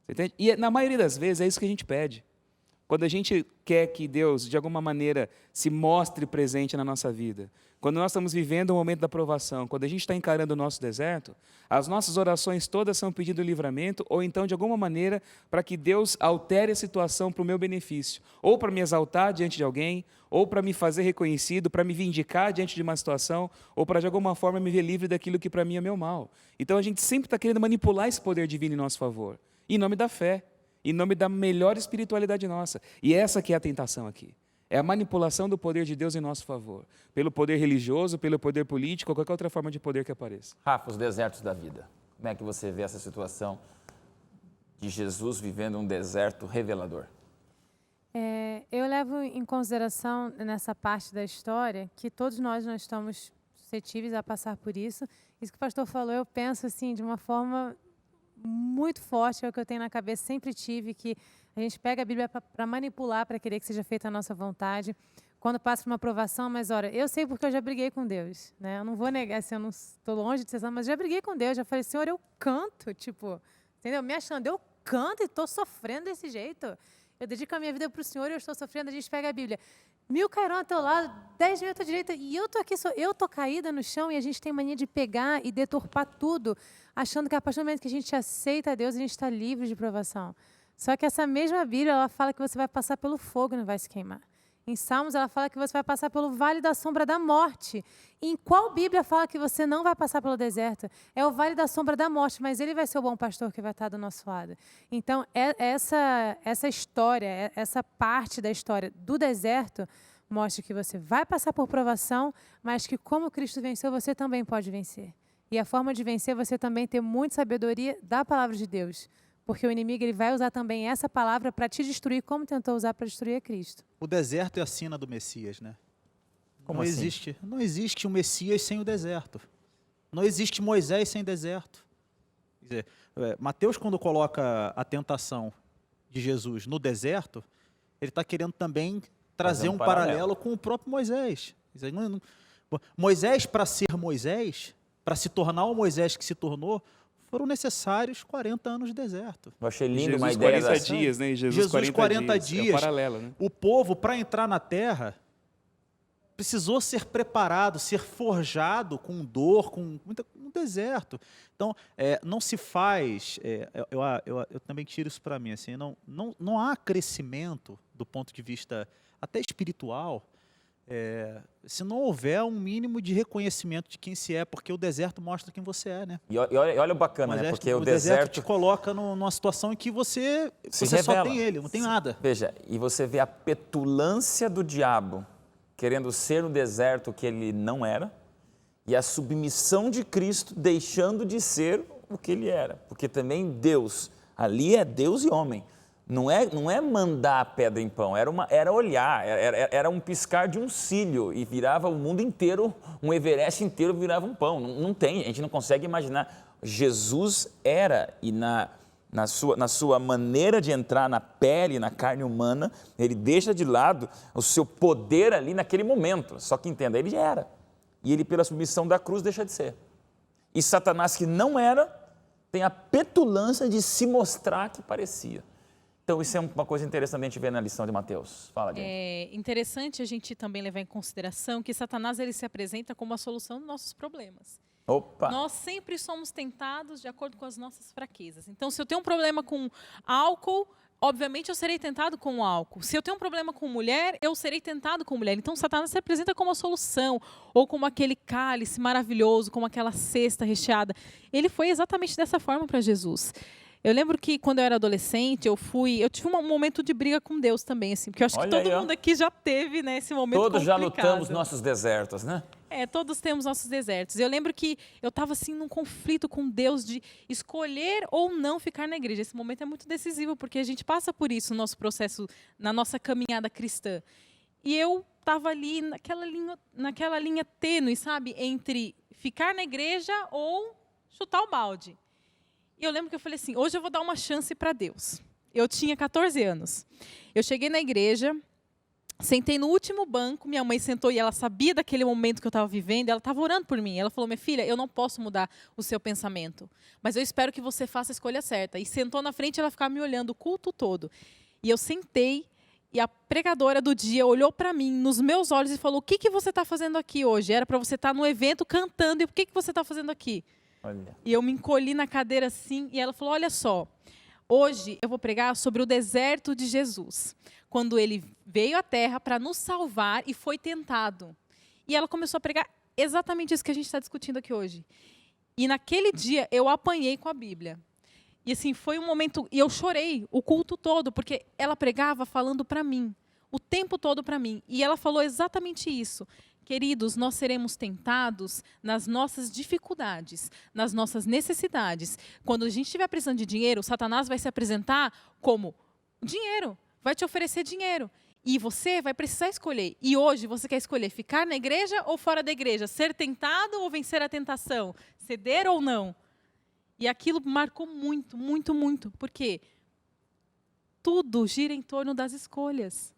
Você entende? E na maioria das vezes é isso que a gente pede. Quando a gente quer que Deus, de alguma maneira, se mostre presente na nossa vida, quando nós estamos vivendo um momento da provação, quando a gente está encarando o nosso deserto, as nossas orações todas são pedindo livramento, ou então, de alguma maneira, para que Deus altere a situação para o meu benefício, ou para me exaltar diante de alguém, ou para me fazer reconhecido, para me vindicar diante de uma situação, ou para, de alguma forma, me ver livre daquilo que para mim é meu mal. Então, a gente sempre está querendo manipular esse poder divino em nosso favor, em nome da fé. Em nome da melhor espiritualidade nossa. E essa que é a tentação aqui. É a manipulação do poder de Deus em nosso favor. Pelo poder religioso, pelo poder político, ou qualquer outra forma de poder que apareça. Rafa, os desertos da vida. Como é que você vê essa situação de Jesus vivendo um deserto revelador? Eu levo em consideração nessa parte da história que todos nós estamos suscetíveis a passar por isso. Isso que o pastor falou, eu penso assim, de uma forma muito forte, é o que eu tenho na cabeça, sempre tive, que a gente pega a Bíblia para manipular, para querer que seja feita a nossa vontade, quando passa por uma aprovação, mas olha, eu sei porque eu já briguei com Deus, né? Eu não vou negar, assim, eu não estou longe de ser santo, mas já briguei com Deus, já falei, Senhor, eu canto, tipo, entendeu? Me achando, eu canto e estou sofrendo desse jeito. Eu dedico a minha vida para o Senhor e eu estou sofrendo, a gente pega a Bíblia. 1000 cairão ao teu lado, 10 mil à tua direita, e eu estou aqui, eu estou caída no chão, e a gente tem mania de pegar e deturpar tudo, achando que a partir do momento que a gente aceita a Deus, a gente está livre de provação. Só que essa mesma Bíblia, ela fala que você vai passar pelo fogo e não vai se queimar. Em Salmos, ela fala que você vai passar pelo vale da sombra da morte. E em qual Bíblia fala que você não vai passar pelo deserto? É o vale da sombra da morte, mas ele vai ser o bom pastor que vai estar do nosso lado. Então, essa história, essa parte da história do deserto, mostra que você vai passar por provação, mas que como Cristo venceu, você também pode vencer. E a forma de vencer é você também ter muita sabedoria da palavra de Deus. Porque o inimigo ele vai usar também essa palavra para te destruir, como tentou usar para destruir a Cristo. O deserto é a sina do Messias, né? Como não assim? Não existe um Messias sem o deserto. Não existe Moisés sem deserto. Quer dizer, Mateus, quando coloca a tentação de Jesus no deserto, ele está querendo também trazer um paralelo com o próprio Moisés. Quer dizer, Moisés, para ser Moisés, para se tornar o Moisés que se tornou, foram necessários 40 anos de deserto. Eu achei lindo Jesus uma ideia 40 dias, né? Jesus 40 dias. É o paralelo, né? O povo, para entrar na terra, precisou ser preparado, ser forjado com dor, com um deserto. Então, não se faz... eu também tiro isso para mim. Assim, não há crescimento do ponto de vista até espiritual, se não houver um mínimo de reconhecimento de quem se é, porque o deserto mostra quem você é, né? E olha o bacana, né? Porque o deserto te coloca numa situação em que você revela. só tem ele, não tem nada. Veja, e você vê a petulância do diabo querendo ser no deserto que ele não era, e a submissão de Cristo deixando de ser o que ele era. Porque também Deus, ali é Deus e homem. Não é mandar a pedra em pão, era olhar, era um piscar de um cílio e virava o mundo inteiro, um Everest inteiro virava um pão. Não tem, a gente não consegue imaginar. Jesus era, e na sua maneira de entrar na pele, na carne humana, ele deixa de lado o seu poder ali naquele momento. Só que entenda, ele era. E ele, pela submissão da cruz, deixa de ser. E Satanás, que não era, tem a petulância de se mostrar que parecia. Então, isso é uma coisa interessante a gente ver na lição de Mateus. Fala, Jenny. É interessante a gente também levar em consideração que Satanás ele se apresenta como a solução dos nossos problemas. Opa! Nós sempre somos tentados de acordo com as nossas fraquezas. Então, se eu tenho um problema com álcool, obviamente eu serei tentado com álcool. Se eu tenho um problema com mulher, eu serei tentado com mulher. Então, Satanás se apresenta como a solução, ou como aquele cálice maravilhoso, como aquela cesta recheada. Ele foi exatamente dessa forma para Jesus. Eu lembro que quando eu era adolescente, eu tive um momento de briga com Deus também, assim, porque eu acho que todo mundo aqui já teve, né, esse momento complicado. Todos já lutamos complicado. nossos desertos, né? Todos temos nossos desertos. Eu lembro que eu estava assim num conflito com Deus de escolher ou não ficar na igreja. Esse momento é muito decisivo, porque a gente passa por isso no nosso processo, na nossa caminhada cristã. E eu estava ali naquela linha tênue, sabe, entre ficar na igreja ou chutar o balde. E eu lembro que eu falei assim, hoje eu vou dar uma chance para Deus. Eu tinha 14 anos. Eu cheguei na igreja, sentei no último banco, minha mãe sentou e ela sabia daquele momento que eu estava vivendo, ela estava orando por mim. Ela falou, minha filha, eu não posso mudar o seu pensamento, mas eu espero que você faça a escolha certa. E sentou na frente, ela ficava me olhando o culto todo. E eu sentei, e a pregadora do dia olhou para mim, nos meus olhos, e falou, o que você está fazendo aqui hoje? Era para você estar no evento cantando, e o que você está fazendo aqui? Olha. E eu me encolhi na cadeira assim, e ela falou, olha só, hoje eu vou pregar sobre o deserto de Jesus, quando ele veio à Terra para nos salvar e foi tentado. E ela começou a pregar exatamente isso que a gente está discutindo aqui hoje. E naquele dia eu apanhei com a Bíblia. E assim, foi um momento, e eu chorei o culto todo, porque ela pregava falando para mim, o tempo todo para mim. E ela falou exatamente isso. Queridos, nós seremos tentados nas nossas dificuldades, nas nossas necessidades. Quando a gente estiver precisando de dinheiro, Satanás vai se apresentar como dinheiro, vai te oferecer dinheiro. E você vai precisar escolher. E hoje você quer escolher ficar na igreja ou fora da igreja? Ser tentado ou vencer a tentação? Ceder ou não? E aquilo marcou muito, muito, muito. Porque tudo gira em torno das escolhas.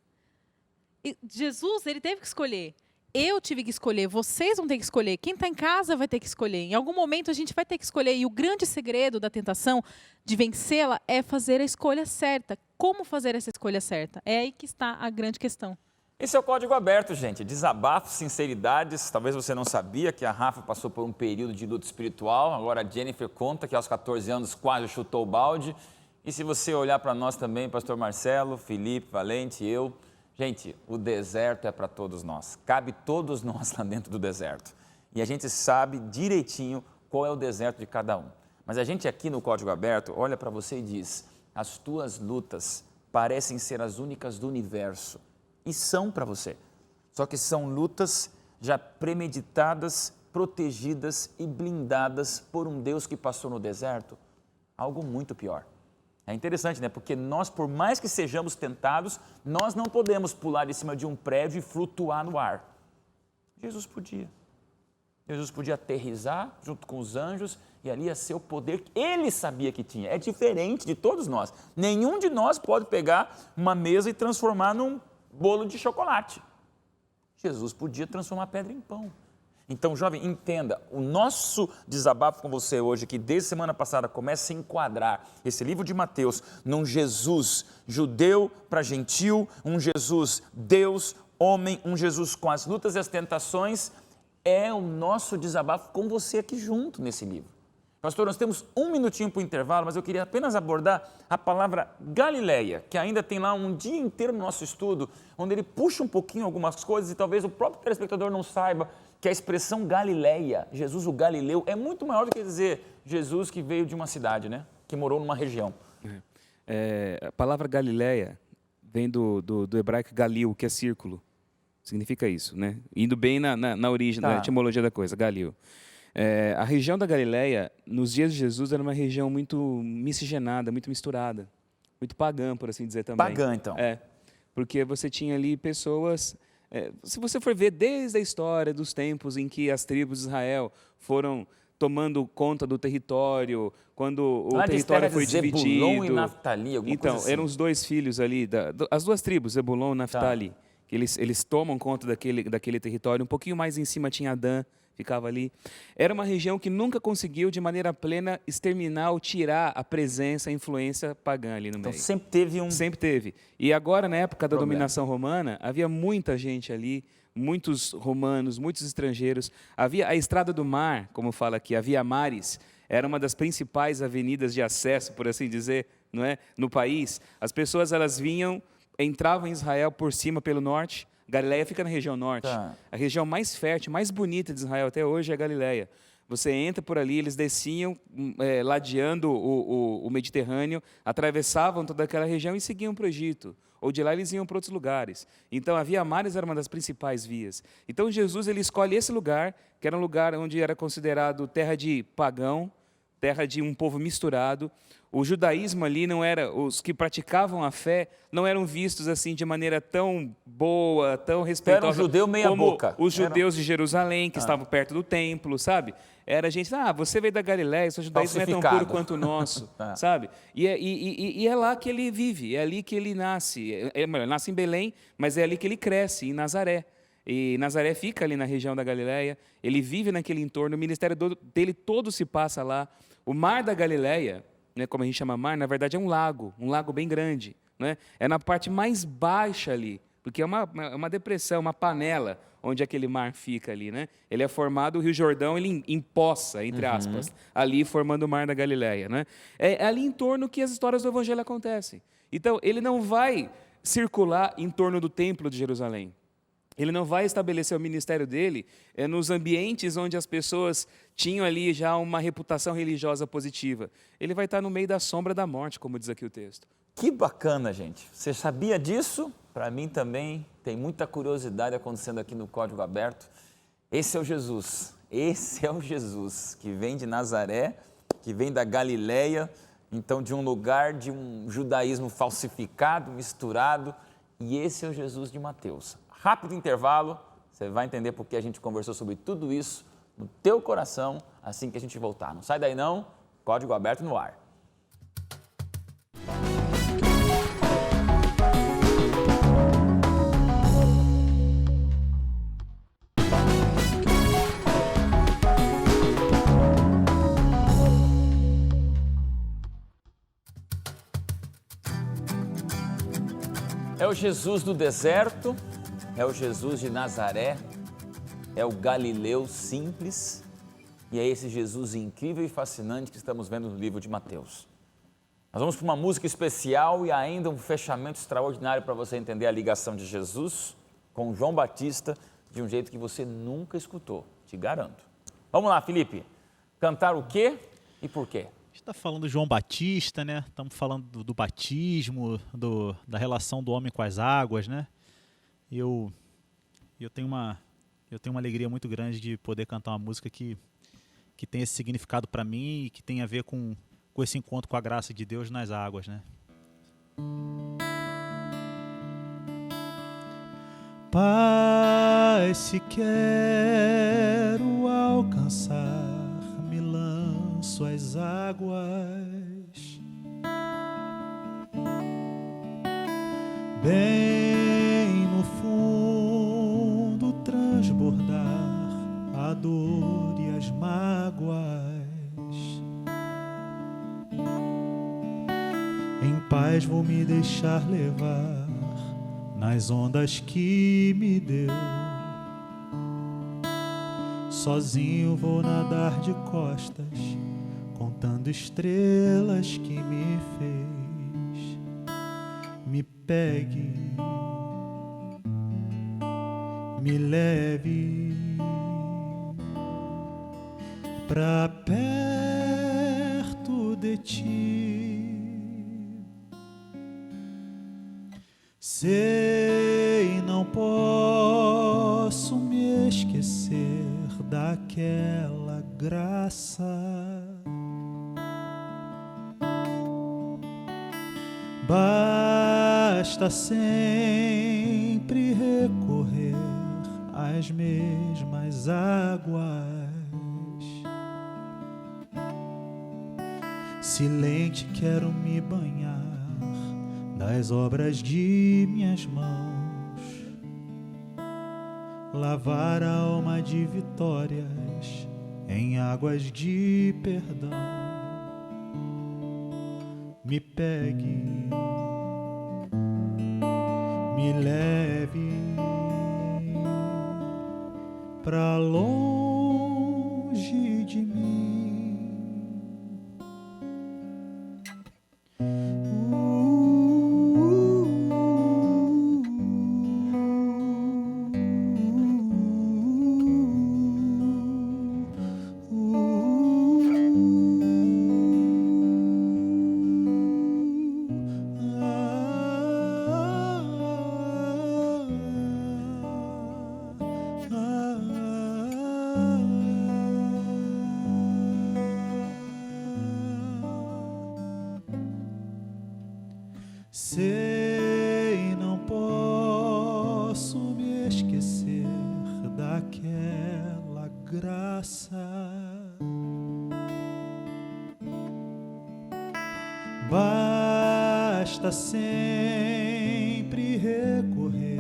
E Jesus, ele teve que escolher. Eu tive que escolher, vocês vão ter que escolher. Quem está em casa vai ter que escolher. Em algum momento a gente vai ter que escolher. E o grande segredo da tentação, de vencê-la, é fazer a escolha certa. Como fazer essa escolha certa? É aí que está a grande questão. Esse é o Código Aberto, gente. Desabafos, sinceridades. Talvez você não sabia que a Rafa passou por um período de luta espiritual. Agora a Jennifer conta que aos 14 anos quase chutou o balde. E se você olhar para nós também, pastor Marcelo, Felipe, Valente, eu... Gente, o deserto é para todos nós. Cabe todos nós lá dentro do deserto. E a gente sabe direitinho qual é o deserto de cada um. Mas a gente aqui no Código Aberto olha para você e diz, as tuas lutas parecem ser as únicas do universo. E são para você. Só que são lutas já premeditadas, protegidas e blindadas por um Deus que passou no deserto. Algo muito pior. É interessante, né? Porque nós, por mais que sejamos tentados, nós não podemos pular em cima de um prédio e flutuar no ar. Jesus podia. Jesus podia aterrissar junto com os anjos e ali ia ser o poder que ele sabia que tinha. É diferente de todos nós. Nenhum de nós pode pegar uma mesa e transformar num bolo de chocolate. Jesus podia transformar pedra em pão. Então, jovem, entenda, o nosso desabafo com você hoje, que desde semana passada começa a enquadrar esse livro de Mateus num Jesus judeu para gentil, um Jesus Deus, homem, um Jesus com as lutas e as tentações, é o nosso desabafo com você aqui junto nesse livro. Pastor, nós temos um minutinho para o intervalo, mas eu queria apenas abordar a palavra Galileia, que ainda tem lá um dia inteiro no nosso estudo, onde ele puxa um pouquinho algumas coisas e talvez o próprio telespectador não saiba que a expressão Galileia, Jesus o Galileu, é muito maior do que dizer Jesus que veio de uma cidade, né? Que morou numa região. A palavra Galileia vem do hebraico Galil, que é círculo. Significa isso, né? Indo bem na origem, Tá. na etimologia da coisa, Galil. A região da Galileia, nos dias de Jesus, era uma região muito miscigenada, muito misturada. Muito pagã, por assim dizer também. Pagã, então. Porque você tinha ali pessoas... se você for ver desde a história dos tempos em que as tribos de Israel foram tomando conta do território, quando o Lá diz território terra foi de Zebulon dividido... e Naftali, alguma Então, coisa assim. eram os dois filhos ali, as duas tribos, Zebulon e Naftali, Tá. que eles tomam conta daquele território. Um pouquinho mais em cima tinha Adã, ficava ali. Era uma região que nunca conseguiu, de maneira plena, exterminar ou tirar a presença, a influência pagã ali no Então meio. sempre teve um... Sempre teve. E agora, na época da Problema. dominação romana, havia muita gente ali, muitos romanos, muitos estrangeiros. Havia a Estrada do Mar, como fala aqui, a Via Maris, era uma das principais avenidas de acesso, por assim dizer, não é? No país. As pessoas elas entravam em Israel por cima, pelo norte. Galileia fica na região norte. Tá. A região mais fértil, mais bonita de Israel até hoje é a Galileia. Você entra por ali, eles desciam, ladeando o Mediterrâneo, atravessavam toda aquela região e seguiam para o Egito. Ou de lá eles iam para outros lugares. Então a Via Maris era uma das principais vias. Então Jesus ele escolhe esse lugar, que era um lugar onde era considerado terra de pagão, terra de um povo misturado. O judaísmo ali não era, os que praticavam a fé não eram vistos assim de maneira tão boa, tão respeitosa. Era um judeu meia como boca. os judeus de Jerusalém, que estavam perto do templo, sabe? Era gente, você veio da Galiléia, seu judaísmo não é tão puro Falsificado. quanto o nosso, sabe? E é lá que ele vive, é ali que ele nasce. Melhor, nasce em Belém, mas é ali que ele cresce, em Nazaré. E Nazaré fica ali na região da Galiléia, ele vive naquele entorno, o ministério dele todo se passa lá. O Mar da Galiléia, né, como a gente chama mar, na verdade é um lago bem grande. Né? É na parte mais baixa ali, porque é uma depressão, uma panela, onde aquele mar fica ali. Né? Ele é formado, o Rio Jordão, ele empoça, entre aspas, ali formando o Mar da Galiléia. Né? É ali em torno que as histórias do Evangelho acontecem. Então, ele não vai circular em torno do Templo de Jerusalém. Ele não vai estabelecer o ministério dele nos ambientes onde as pessoas tinham ali já uma reputação religiosa positiva. Ele vai estar no meio da sombra da morte, como diz aqui o texto. Que bacana, gente. Você sabia disso? Para mim também tem muita curiosidade acontecendo aqui no Código Aberto. Esse é o Jesus. Esse é o Jesus que vem de Nazaré, que vem da Galileia, então de um lugar de um judaísmo falsificado, misturado. E esse é o Jesus de Mateus. Rápido intervalo, você vai entender porque a gente conversou sobre tudo isso no teu coração assim que a gente voltar. Não sai daí não, Código Aberto no ar. É o Jesus do deserto, é o Jesus de Nazaré, é o Galileu simples e é esse Jesus incrível e fascinante que estamos vendo no livro de Mateus. Nós vamos para uma música especial e ainda um fechamento extraordinário para você entender a ligação de Jesus com João Batista de um jeito que você nunca escutou, te garanto. Vamos lá, Felipe, cantar o quê e por quê? A gente está falando de João Batista, né? Estamos falando do batismo, da relação do homem com as águas, né? Eu tenho uma alegria muito grande de poder cantar uma música que tem esse significado para mim e que tem a ver com esse encontro com a graça de Deus nas águas, né? Pai, se quero alcançar, me lanço às águas, bem no fundo transbordar a dor e as mágoas. Em paz vou me deixar levar nas ondas que me deu. Sozinho vou nadar de costas, contando estrelas que me fez. Me pegue, me leve pra perto de ti. Sei, não posso daquela graça. Basta sempre recorrer às mesmas águas. Silente quero me banhar das obras de minhas mãos, lavar a alma de vitórias em águas de perdão. Me pegue, me leve pra longe de mim. Sei, não posso me esquecer daquela graça. Basta sempre recorrer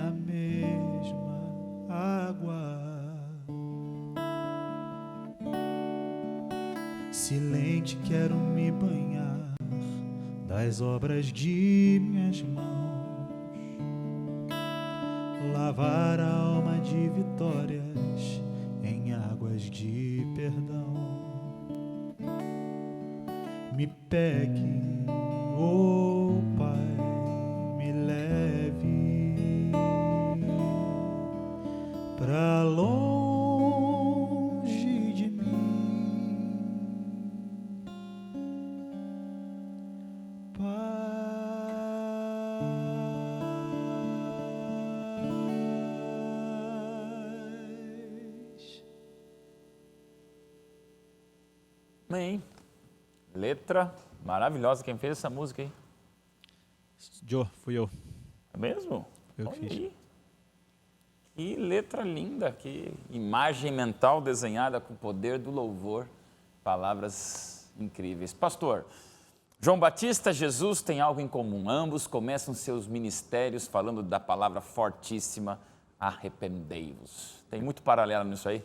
à mesma água. Silente quero me banhar das obras de minhas mãos, lavar a alma de vitórias em águas de perdão. Me pegue, oh Pai, me leve pra longe de mim. Amém. Letra maravilhosa. Quem fez essa música aí? Joe, fui eu. É mesmo? Eu que Olha fiz. aí. Que letra linda, que imagem mental desenhada com o poder do louvor. Palavras incríveis. Pastor, João Batista e Jesus têm algo em comum. Ambos começam seus ministérios falando da palavra fortíssima, arrependei-vos. Tem muito paralelo nisso aí?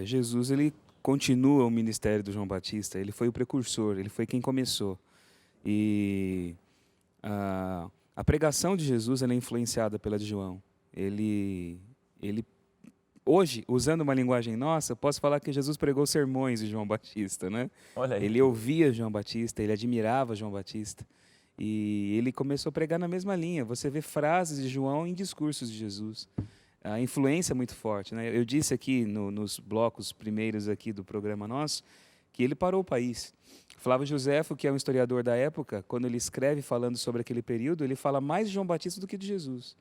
Jesus, ele continua o ministério do João Batista. Ele foi o precursor, ele foi quem começou. E a pregação de Jesus ela é influenciada pela de João. Ele hoje, usando uma linguagem nossa, eu posso falar que Jesus pregou sermões de João Batista, né? Olha aí. Ele ouvia João Batista, ele admirava João Batista. E ele começou a pregar na mesma linha. Você vê frases de João em discursos de Jesus. A influência é muito forte, né? Eu disse aqui nos blocos primeiros aqui do programa nosso que ele parou o país. Flávio Josefo, que é um historiador da época, quando ele escreve falando sobre aquele período, ele fala mais de João Batista do que de Jesus,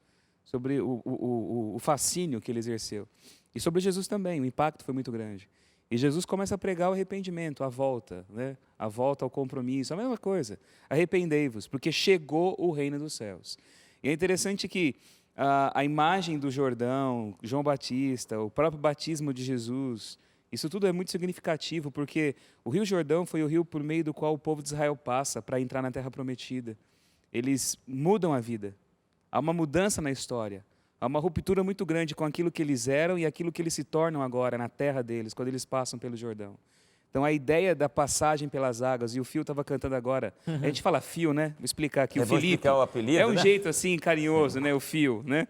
sobre o fascínio que ele exerceu. E sobre Jesus também, o impacto foi muito grande. E Jesus começa a pregar o arrependimento, a volta, né? A volta ao compromisso, a mesma coisa. Arrependei-vos, porque chegou o reino dos céus. E é interessante que a imagem do Jordão, João Batista, o próprio batismo de Jesus, isso tudo é muito significativo, porque o Rio Jordão foi o rio por meio do qual o povo de Israel passa para entrar na Terra Prometida. Eles mudam a vida. Há uma mudança na história. Há uma ruptura muito grande com aquilo que eles eram e aquilo que eles se tornam agora na terra deles, quando eles passam pelo Jordão. Então, a ideia da passagem pelas águas, e o Fio estava cantando agora, a gente fala Fio, né? Vou explicar aqui, o Vou Filipe. explicar o apelido, É um né? jeito assim, carinhoso, né? O Fio, né?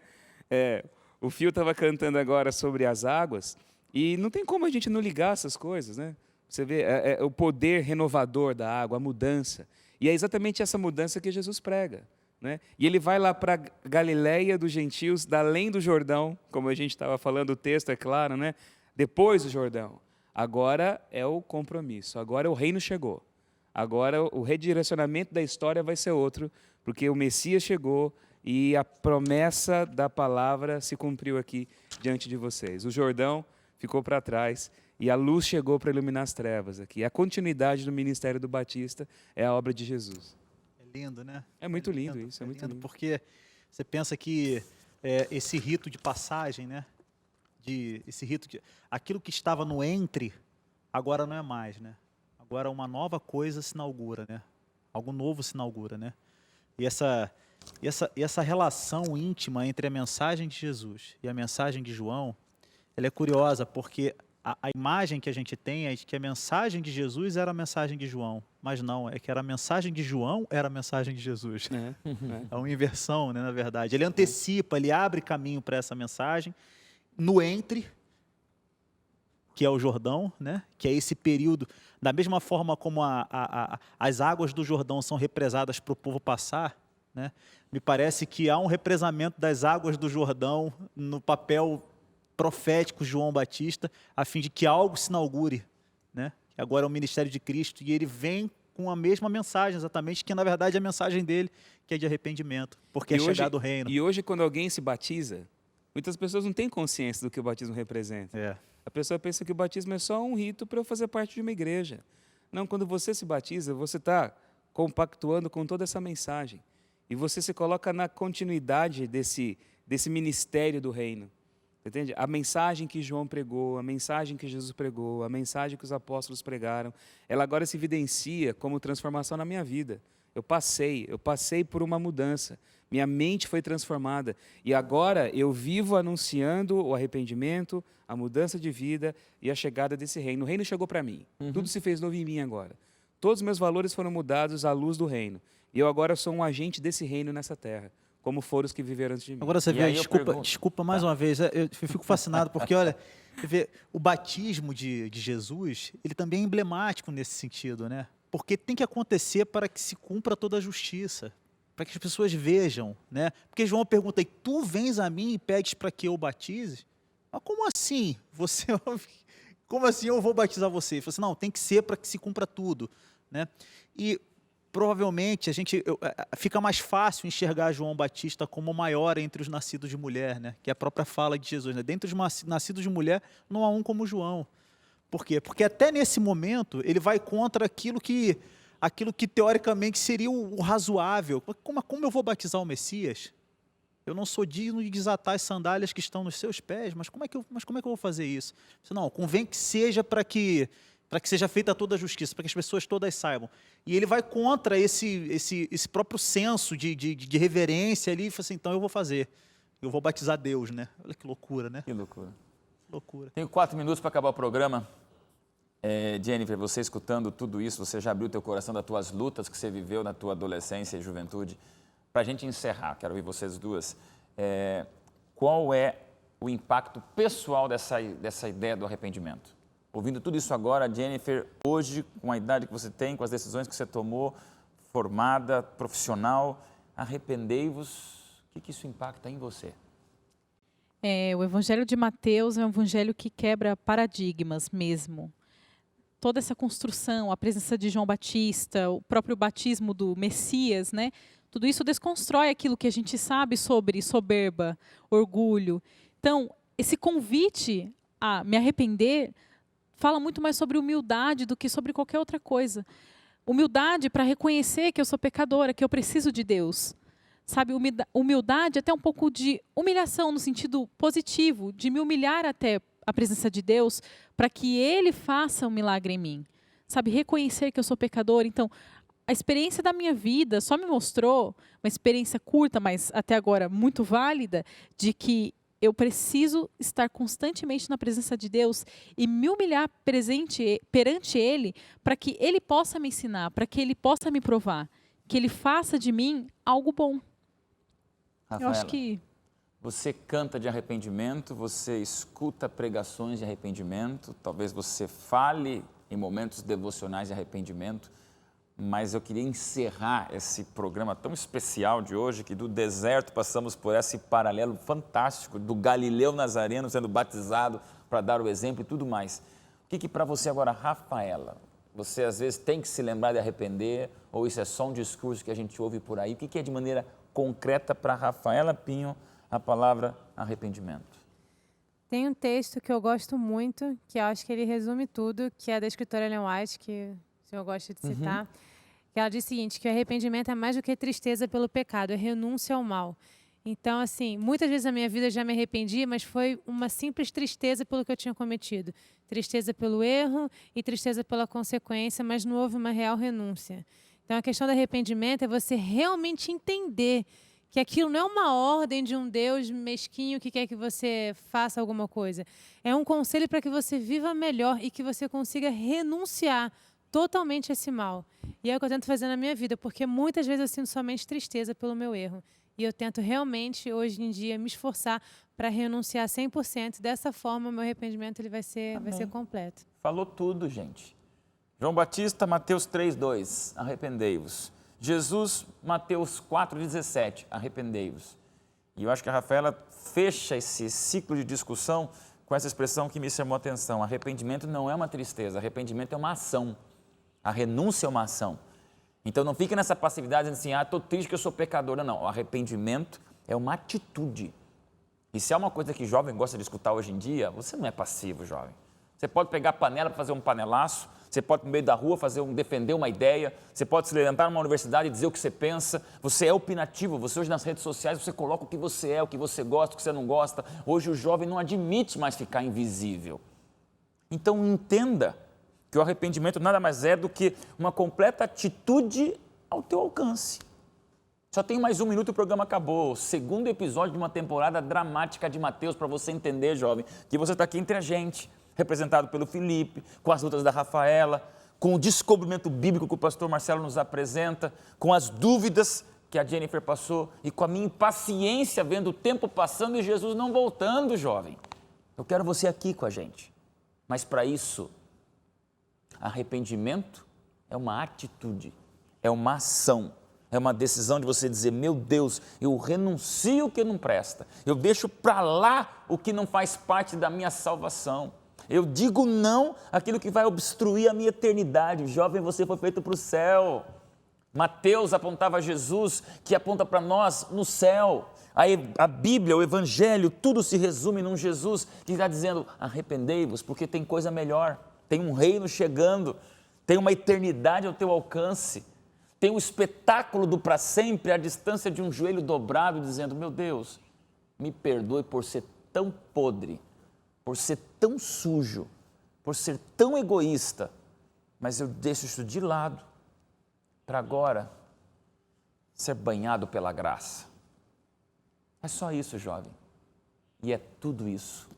O Fio estava cantando agora sobre as águas, e não tem como a gente não ligar essas coisas, né? Você vê o poder renovador da água, a mudança. E é exatamente essa mudança que Jesus prega, né? E ele vai lá para Galileia dos gentios, da além do Jordão, como a gente estava falando, o texto é claro, né? Depois do Jordão. Agora é o compromisso, agora o reino chegou. Agora o redirecionamento da história vai ser outro, porque o Messias chegou e a promessa da palavra se cumpriu aqui diante de vocês. O Jordão ficou para trás e a luz chegou para iluminar as trevas aqui. A continuidade do ministério do Batista é a obra de Jesus. É lindo, né? É muito lindo isso, é muito lindo. Porque você pensa que esse rito de passagem, né? Aquilo que estava no entre, agora não é mais, né? Agora uma nova coisa se inaugura, né? Algo novo se inaugura, né? E essa relação íntima entre a mensagem de Jesus e a mensagem de João, ela é curiosa, porque a imagem que a gente tem é de que a mensagem de Jesus era a mensagem de João, mas não, é que a mensagem de João era a mensagem de Jesus. É uma inversão, né, na verdade. Ele antecipa, ele abre caminho para essa mensagem no entre, que é o Jordão, né? Que é esse período, da mesma forma como as águas do Jordão são represadas para o povo passar, né? Me parece que há um represamento das águas do Jordão no papel profético de João Batista, a fim de que algo se inaugure, né? Que agora é o ministério de Cristo, e ele vem com a mesma mensagem, exatamente, que na verdade é a mensagem dele, que é de arrependimento, porque é chegado o reino. E hoje, quando alguém se batiza, muitas pessoas não têm consciência do que o batismo representa. A pessoa pensa que o batismo é só um rito para eu fazer parte de uma igreja. Não, quando você se batiza, você está compactuando com toda essa mensagem. E você se coloca na continuidade desse ministério do reino. Entende? A mensagem que João pregou, a mensagem que Jesus pregou, a mensagem que os apóstolos pregaram, ela agora se evidencia como transformação na minha vida. Eu passei por uma mudança. Minha mente foi transformada. E agora eu vivo anunciando o arrependimento, a mudança de vida e a chegada desse reino. O reino chegou para mim. Tudo se fez novo em mim agora. Todos os meus valores foram mudados à luz do reino. E eu agora sou um agente desse reino nessa terra, como foram os que viveram antes de mim. Agora você vê, desculpa mais uma vez, eu fico fascinado, porque olha, você vê, o batismo de Jesus, ele também é emblemático nesse sentido, né? Porque tem que acontecer para que se cumpra toda a justiça, para que as pessoas vejam, né? Porque João pergunta, e tu vens a mim e pedes para que eu batize? Mas como assim? Como assim eu vou batizar você? Ele falou assim, não, tem que ser para que se cumpra tudo, né? E provavelmente fica mais fácil enxergar João Batista como o maior entre os nascidos de mulher, né? Que é a própria fala de Jesus, né? Dentre os nascidos de mulher, não há um como João. Por quê? Porque até nesse momento ele vai contra aquilo que teoricamente seria o razoável. Como eu vou batizar o Messias? Eu não sou digno de desatar as sandálias que estão nos seus pés, mas como é que eu vou fazer isso? Não, convém que seja para que seja feita toda a justiça, para que as pessoas todas saibam. E ele vai contra esse próprio senso de reverência ali, e fala assim, então eu vou batizar Deus, né? Olha que loucura, né? Que loucura. Loucura. Tenho 4 minutos para acabar o programa. Jennifer, você escutando tudo isso, você já abriu o teu coração das tuas lutas que você viveu na tua adolescência e juventude. Para a gente encerrar, quero ouvir vocês duas. Qual é o impacto pessoal dessa ideia do arrependimento? Ouvindo tudo isso agora, Jennifer, hoje, com a idade que você tem, com as decisões que você tomou, formada, profissional, arrependei-vos, o que isso impacta em você? O Evangelho de Mateus é um evangelho que quebra paradigmas mesmo. Toda essa construção, a presença de João Batista, o próprio batismo do Messias, né? Tudo isso desconstrói aquilo que a gente sabe sobre soberba, orgulho. Então, esse convite a me arrepender fala muito mais sobre humildade do que sobre qualquer outra coisa. Humildade para reconhecer que eu sou pecadora, que eu preciso de Deus. Sabe, humildade até um pouco de humilhação no sentido positivo, de me humilhar até a presença de Deus para que Ele faça um milagre em mim. Sabe, reconhecer que eu sou pecadora. Então, a experiência da minha vida só me mostrou, uma experiência curta, mas até agora muito válida, de que eu preciso estar constantemente na presença de Deus e me humilhar perante Ele para que Ele possa me ensinar, para que Ele possa me provar, que Ele faça de mim algo bom. Rafaela, eu acho que... Você canta de arrependimento, você escuta pregações de arrependimento, talvez você fale em momentos devocionais de arrependimento, mas eu queria encerrar esse programa tão especial de hoje, que do deserto passamos por esse paralelo fantástico do Galileu Nazareno sendo batizado para dar o exemplo e tudo mais. O que para você agora, Rafaela, você às vezes tem que se lembrar de arrepender, ou isso é só um discurso que a gente ouve por aí? O que é de maneira concreta para Rafaela Pinho a palavra arrependimento? Tem um texto que eu gosto muito, que eu acho que ele resume tudo, que é da escritora Ellen White, que o senhor gosta de citar, que ela diz o seguinte, que o arrependimento é mais do que tristeza pelo pecado, é renúncia ao mal. Então, assim, muitas vezes na minha vida eu já me arrependi, mas foi uma simples tristeza pelo que eu tinha cometido. Tristeza pelo erro e tristeza pela consequência, mas não houve uma real renúncia. Então, a questão do arrependimento é você realmente entender que aquilo não é uma ordem de um Deus mesquinho que quer que você faça alguma coisa. É um conselho para que você viva melhor e que você consiga renunciar totalmente a esse mal. E é o que eu tento fazer na minha vida, porque muitas vezes eu sinto somente tristeza pelo meu erro. E eu tento realmente, hoje em dia, me esforçar para renunciar 100%. Dessa forma, o meu arrependimento ele vai ser completo. Falou tudo, gente. João Batista, Mateus 3:2, arrependei-vos. Jesus, Mateus 4:17, arrependei-vos. E eu acho que a Rafaela fecha esse ciclo de discussão com essa expressão que me chamou a atenção. Arrependimento não é uma tristeza, arrependimento é uma ação. A renúncia é uma ação. Então não fique nessa passividade dizendo assim, estou triste que eu sou pecadora. Não, o arrependimento é uma atitude. E se é uma coisa que jovem gosta de escutar hoje em dia, você não é passivo, jovem. Você pode pegar a panela para fazer um panelaço, você pode no meio da rua defender uma ideia, você pode se levantar numa universidade e dizer o que você pensa, você é opinativo, você hoje nas redes sociais você coloca o que você é, o que você gosta, o que você não gosta. Hoje o jovem não admite mais ficar invisível. Então entenda que o arrependimento nada mais é do que uma completa atitude ao teu alcance. Só tem mais 1 minuto e o programa acabou. O 2º episódio de uma temporada dramática de Mateus, para você entender, jovem, que você está aqui entre a gente, representado pelo Felipe, com as lutas da Rafaela, com o descobrimento bíblico que o pastor Marcelo nos apresenta, com as dúvidas que a Jennifer passou e com a minha impaciência vendo o tempo passando e Jesus não voltando, jovem. Eu quero você aqui com a gente. Mas para isso, arrependimento é uma atitude, é uma ação, é uma decisão de você dizer, meu Deus, eu renuncio o que não presta, eu deixo para lá o que não faz parte da minha salvação. Eu digo não àquilo que vai obstruir a minha eternidade. Jovem, você foi feito para o céu. Mateus apontava a Jesus, que aponta para nós no céu. A Bíblia, o Evangelho, tudo se resume num Jesus que está dizendo, arrependei-vos, porque tem coisa melhor. Tem um reino chegando, tem uma eternidade ao teu alcance. Tem o espetáculo do para sempre, à distância de um joelho dobrado, dizendo, meu Deus, me perdoe por ser tão podre, por ser tão sujo, por ser tão egoísta, mas eu deixo isso de lado para agora ser banhado pela graça. É só isso, jovem. E é tudo isso.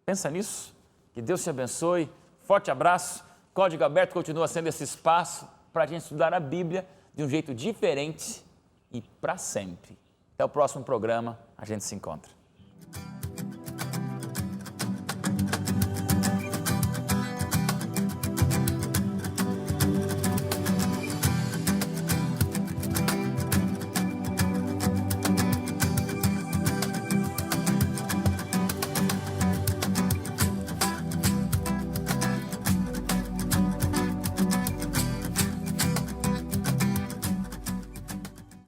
Pensa nisso. Que Deus te abençoe. Forte abraço. Código Aberto continua sendo esse espaço para a gente estudar a Bíblia de um jeito diferente e para sempre. Até o próximo programa. A gente se encontra.